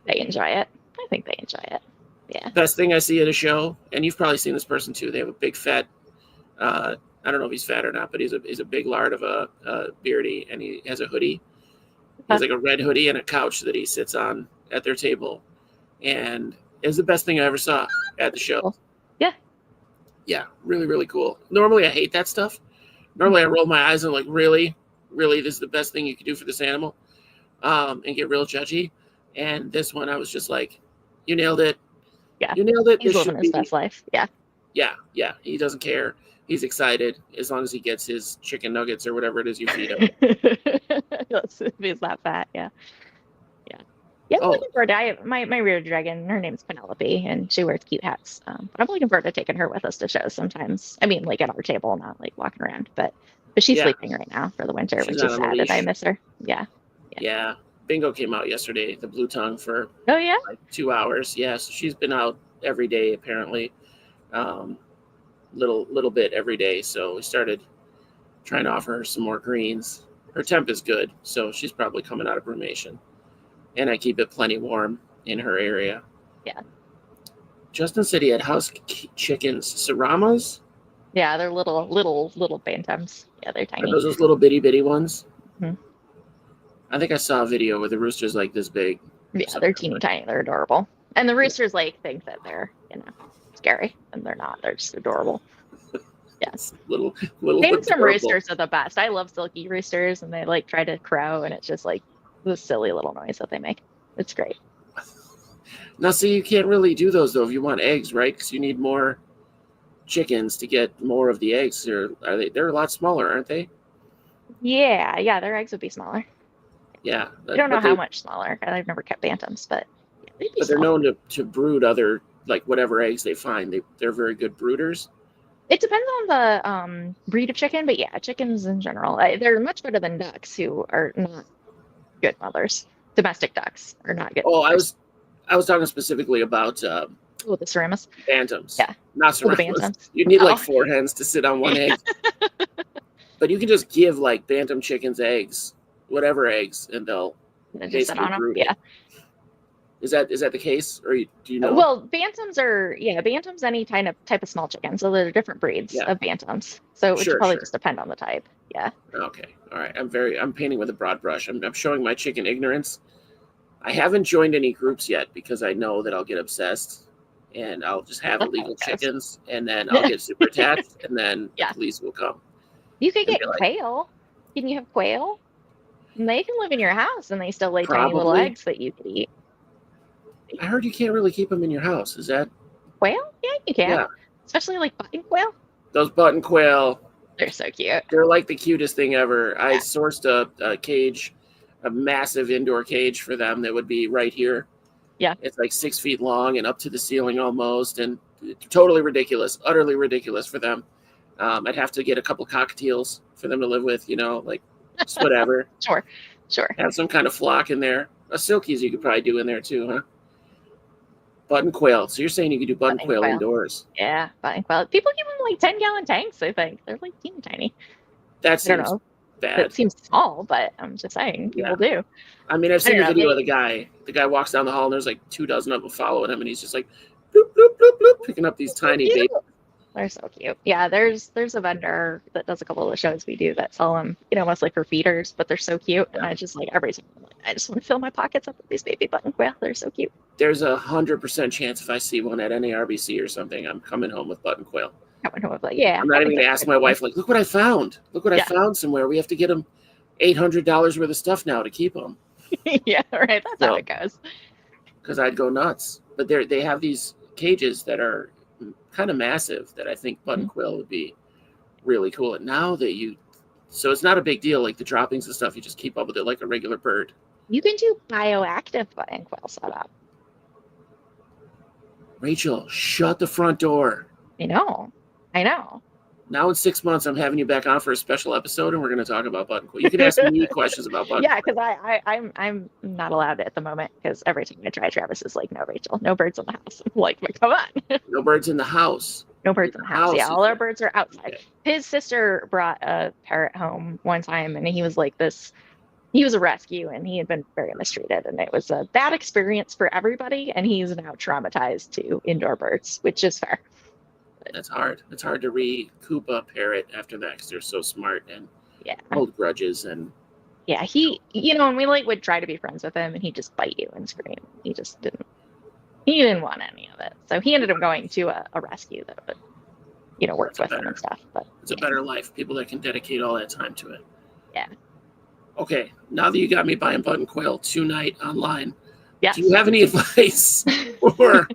They enjoy it. I think they enjoy it. Yeah. Best thing I see at a show, and you've probably seen this person too. They have a big fat, I don't know if he's fat or not, but he's a big lard of a beardy, and he has a hoodie. He has like a red hoodie and a couch that he sits on at their table. And it was the best thing I ever saw at the show. Cool. Yeah. Yeah, really, really cool. Normally I hate that stuff. Normally I roll my eyes and like, really, this is the best thing you could do for this animal, and get real judgy. And this one I was just like, you nailed it. Yeah. You nailed it. He's living his best life. Yeah. Yeah. He doesn't care. He's excited as long as he gets his chicken nuggets or whatever it is you feed him. He's not fat. Yeah. I'm looking forward to my rear dragon. Her name's Penelope, and she wears cute hats. But I'm looking forward to taking her with us to shows sometimes. I mean, like at our table, not like walking around. But she's sleeping right now for the winter, which is sad. And I miss her. Yeah. Bingo came out yesterday, the blue tongue, for like 2 hours. Yeah, so she's been out every day apparently, little bit every day. So we started trying to offer her some more greens. Her temp is good, so she's probably coming out of brumation. And I keep it plenty warm in her area. Yeah. Justin said he had house chickens, Saramas. Yeah, they're little bantams. Yeah, they're tiny. Are those little bitty ones? Mm-hmm. I think I saw a video where the rooster's like this big. Yeah, they're teeny tiny. They're adorable. And the roosters think that they're, scary, and they're not. They're just adorable. Yes. Little Bantam roosters are the best. I love silky roosters, and they try to crow, and it's just like the silly little noise that they make. It's great. Now, see, you can't really do those though if you want eggs, right? Because you need more chickens to get more of the eggs. They're a lot smaller, aren't they? Yeah, their eggs would be smaller. Yeah. I don't know how much smaller. I've never kept bantams, but they're known to brood other, like, whatever eggs they find. They're very good brooders. It depends on the breed of chicken, but yeah, chickens in general, they're much better than ducks, who are not good mothers. Domestic ducks are not good. Oh, mothers. I was talking specifically about the Saramas. Bantams. Yeah, not Saramas. The bantams. You need like 4 hens to sit on one egg. But you can just give like bantam chickens eggs, whatever eggs, and they'll just sit on them. Yeah. Is that the case, or do you know? Well, bantams are bantams any type of small chicken, so there are different breeds of bantams. So it would probably just depend on the type. Yeah. Okay. All right. I'm painting with a broad brush. I'm showing my chicken ignorance. I haven't joined any groups yet because I know that I'll get obsessed, and I'll just have illegal chickens, and then I'll get super attached, and then the police will come. You could get quail. Can you have quail? And they can live in your house, and they still lay tiny little eggs that you could eat. I heard you can't really keep them in your house. Is that quail? Yeah, you can. Yeah. Especially like button quail. Those button quail. They're so cute. They're like the cutest thing ever. I sourced a cage, a massive indoor cage for them that would be right here. Yeah. It's like 6 feet long and up to the ceiling almost, and totally ridiculous, utterly ridiculous for them. I'd have to get a couple cockatiels for them to live with, like just whatever. Sure. Have some kind of flock in there. A silkies you could probably do in there too, huh? Button quail. So you're saying you could do button Button quail quail. indoors? Yeah, button quail. People give them like 10-gallon tanks, I think. They're like teeny tiny. That I don't seems know. It bad. seems small, but I'm just saying Yeah. people do. I mean, I've I seen don't the know. video of the guy. The guy walks down the hall and there's like 2 dozen of them following him, and he's just like, bloop, bloop, bloop, bloop, picking up these So tiny cute. babies. They're so cute. Yeah, there's a vendor that does a couple of the shows we do that sell them, mostly for feeders, but they're so cute. And I just like every time I'm like, I just want to fill my pockets up with these baby button quail. They're so cute. There's 100% chance if I see one at any RBC or something, I'm coming home with button quail. I went home with like, yeah. I'm not even going to ask my wife, like, look what I found. Look what I found somewhere. We have to get them $800 worth of stuff now to keep them. Yeah, right. That's how it goes. Because I'd go nuts. But they have these cages that are kind of massive that I think button quail would be really cool. And now that so it's not a big deal, like the droppings and stuff, you just keep up with it like a regular bird. You can do bioactive button quail setup. Rachel, shut the front door. I know. Now in 6 months, I'm having you back on for a special episode, and we're going to talk about button quail. You can ask me questions about button quail. Yeah, because I'm not allowed at the moment, because every time I try, Travis is like, no, Rachel, no birds in the house. I'm like, but come on. No birds in the house. No birds in the house. Yeah, all our birds are outside. Okay. His sister brought a parrot home one time, and he was like this. He was a rescue, and he had been very mistreated, and it was a bad experience for everybody. And he's now traumatized to indoor birds, which is fair. That's hard. It's hard to recoup a parrot after that because they're so smart and hold grudges and. Yeah, he, and we would try to be friends with him, and he'd just bite you and scream. He just didn't. He didn't want any of it, so he ended up going to a rescue that would, work with him and stuff. But it's a better life. People that can dedicate all that time to it. Yeah. Okay, now that you got me buying button quail tonight online, yes. Do you have any advice for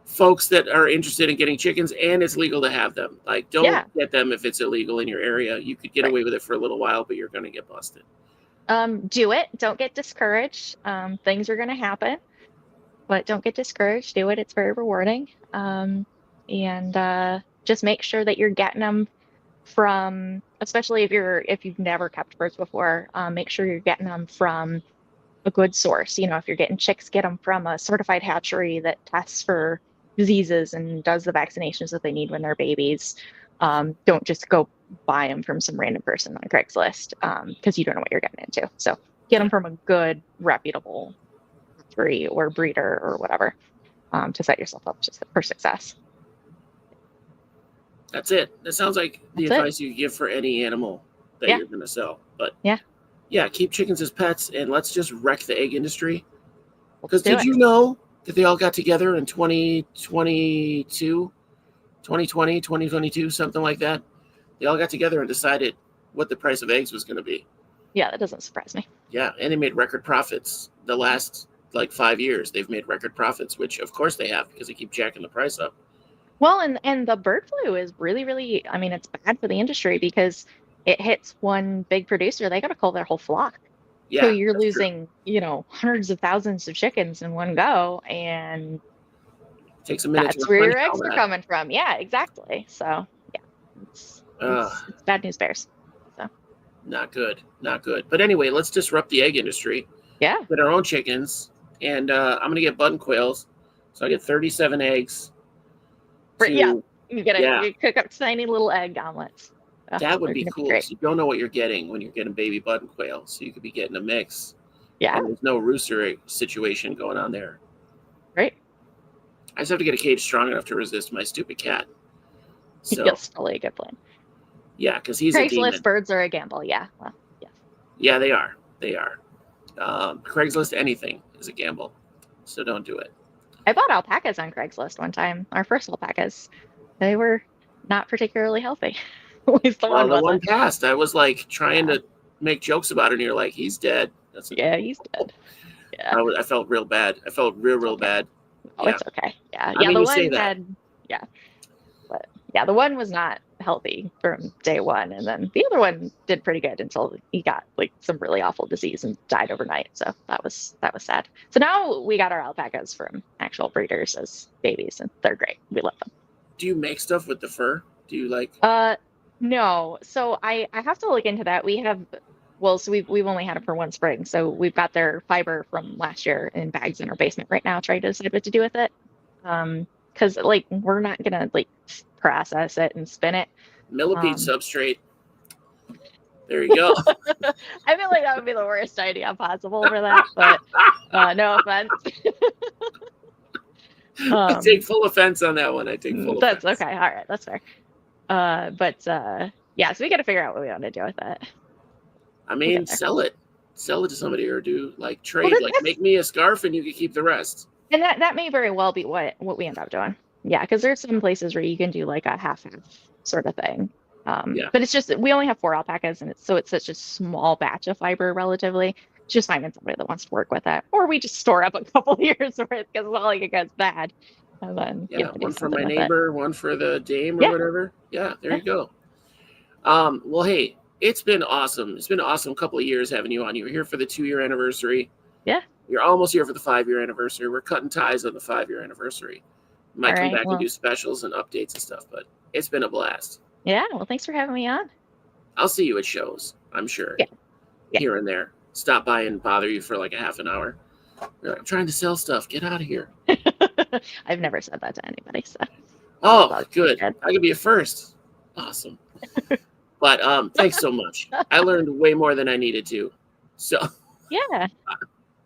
folks that are interested in getting chickens and it's legal to have them? Like, don't get them if it's illegal in your area. You could get away with it for a little while, but you're going to get busted. Do it. Don't get discouraged. Things are going to happen, but don't get discouraged. Do it. It's very rewarding. And just make sure that you're getting them from, especially if you've never kept birds before, make sure you're getting them from a good source. If you're getting chicks, get them from a certified hatchery that tests for diseases and does the vaccinations that they need when they're babies. Don't just go buy them from some random person on Craigslist, because you don't know what you're getting into. So get them from a good, reputable hatchery or breeder or whatever, to set yourself up just for success. That's it. That sounds like the advice you give for any animal that you're going to sell. But yeah, keep chickens as pets, and let's just wreck the egg industry. Because did you know that they all got together in 2020, 2022, something like that? They all got together and decided what the price of eggs was going to be. Yeah, that doesn't surprise me. Yeah, and they made record profits. The last 5 years, they've made record profits, which of course they have because they keep jacking the price up. Well, and the bird flu is really, really, it's bad for the industry because it hits one big producer. They got to cull their whole flock. Yeah, so you're losing, hundreds of thousands of chickens in one go, and it takes a minute. That's where your eggs are coming from. Yeah, exactly. So yeah, it's bad news bears. So not good. But anyway, let's disrupt the egg industry. Yeah, with our own chickens, and I'm gonna get button quails. So I get 37 eggs. You cook up tiny little egg omelets. That would be cool. You don't know what you're getting when you're getting baby button quail, so you could be getting a mix. Yeah, and there's no rooster situation going on there. Right. I just have to get a cage strong enough to resist my stupid cat. So that's probably a good plan. Yeah, because he's a demon. Craigslist birds are a gamble. Yeah. Well, yeah. Yeah, they are. Craigslist anything is a gamble, so don't do it. I bought alpacas on Craigslist one time. Our first alpacas, they were not particularly healthy. At least the one passed. I was trying to make jokes about it, and you're like, he's dead. He's dead. Yeah. I felt real bad. I felt real bad. Oh, it's okay. Yeah. The one had. Yeah. But yeah, the one was not healthy from day one, and then the other one did pretty good until he got some really awful disease and died overnight. So that was sad. So now we got our alpacas from actual breeders as babies, and they're great. We love them. Do you make stuff with the fur? Do you No. So I have to look into that. We have well, so we've only had it for one spring, so we've got their fiber from last year in bags in our basement right now, trying to decide what to do with it. Because like we're not gonna like process it and spin it. Millipede Um, substrate. There you go. I feel like that would be the worst idea possible for that, but no offense. I take full offense on that one. I take full That's offense. okay. All right, that's fair. Yeah, so we got to figure out what we want to do with it. I mean, sell it to somebody, or do like trade, Well, like make me a scarf and you can keep the rest. and that may very well be what we end up doing. Yeah, because there's some places where you can do like a half-half sort of thing. Yeah. But it's just we only have 4 alpacas, and it's such a small batch of fiber relatively. Just finding somebody that wants to work with that, or we just store up a couple of years worth because it's not like it gets bad, and then Yeah, do one for something my with it. neighbor, one for the dame or Yeah. whatever. Yeah, there Yeah. you go. Well, hey, it's been awesome. It's been an awesome couple of years having you on. You were here for the 2-year anniversary. Yeah. You're almost here for the 5-year anniversary. We're cutting ties on the 5-year anniversary. Might All come right, back well, and do specials and updates and stuff, but it's been a blast. yeah. Well, thanks for having me on. I'll see you at shows, I'm sure. Yeah. Yeah. Here and there. Stop by and bother you for like a half an hour. You're like, I'm trying to sell stuff. Get out of here. I've never said that to anybody, so. Oh, good. I could be a first. Awesome. But thanks so much. I learned way more than I needed to. So Yeah.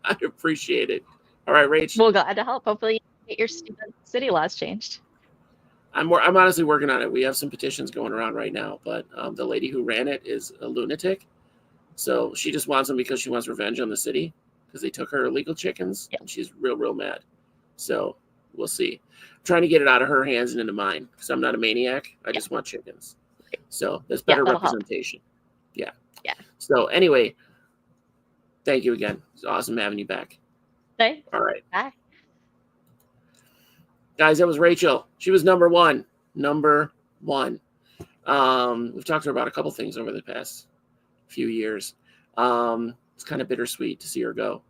I appreciate it. All right, Rach. Well, glad to help. Hopefully, you get your stupid city laws changed. I'm honestly working on it. We have some petitions going around right now, but the lady who ran it is a lunatic. So she just wants them because she wants revenge on the city because they took her illegal chickens, and she's real mad. So we'll see. I'm trying to get it out of her hands and into mine because I'm not a maniac. I just want chickens. So there's better representation. Yeah. Yeah. So anyway, thank you again. It's awesome having you back. Thanks. All right. Bye. Guys, that was Rachel. She was number one. Number one. We've talked to her about a couple things over the past few years. It's kind of bittersweet to see her go.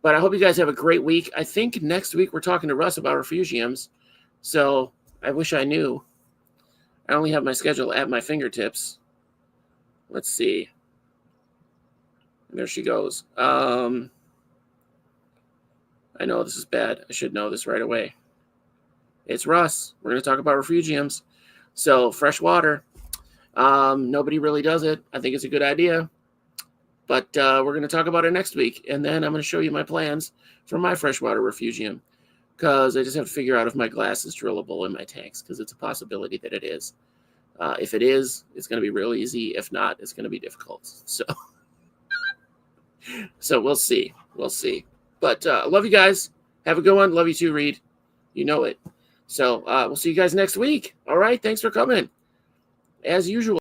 But I hope you guys have a great week. I think next week we're talking to Russ about refugiums. So I wish I knew. I only have my schedule at my fingertips. Let's see. There she goes. I know this is bad. I should know this right away. It's Russ. We're going to talk about refugiums. So fresh water. Nobody really does it. I think it's a good idea. But we're going to talk about it next week. And then I'm going to show you my plans for my freshwater refugium. Because I just have to figure out if my glass is drillable in my tanks. Because it's a possibility that it is. If it is, it's going to be real easy. If not, it's going to be difficult. So we'll see. We'll see. But love you guys. Have a good one. Love you too, Reed. You know it. So we'll see you guys next week. All right. Thanks for coming. As usual.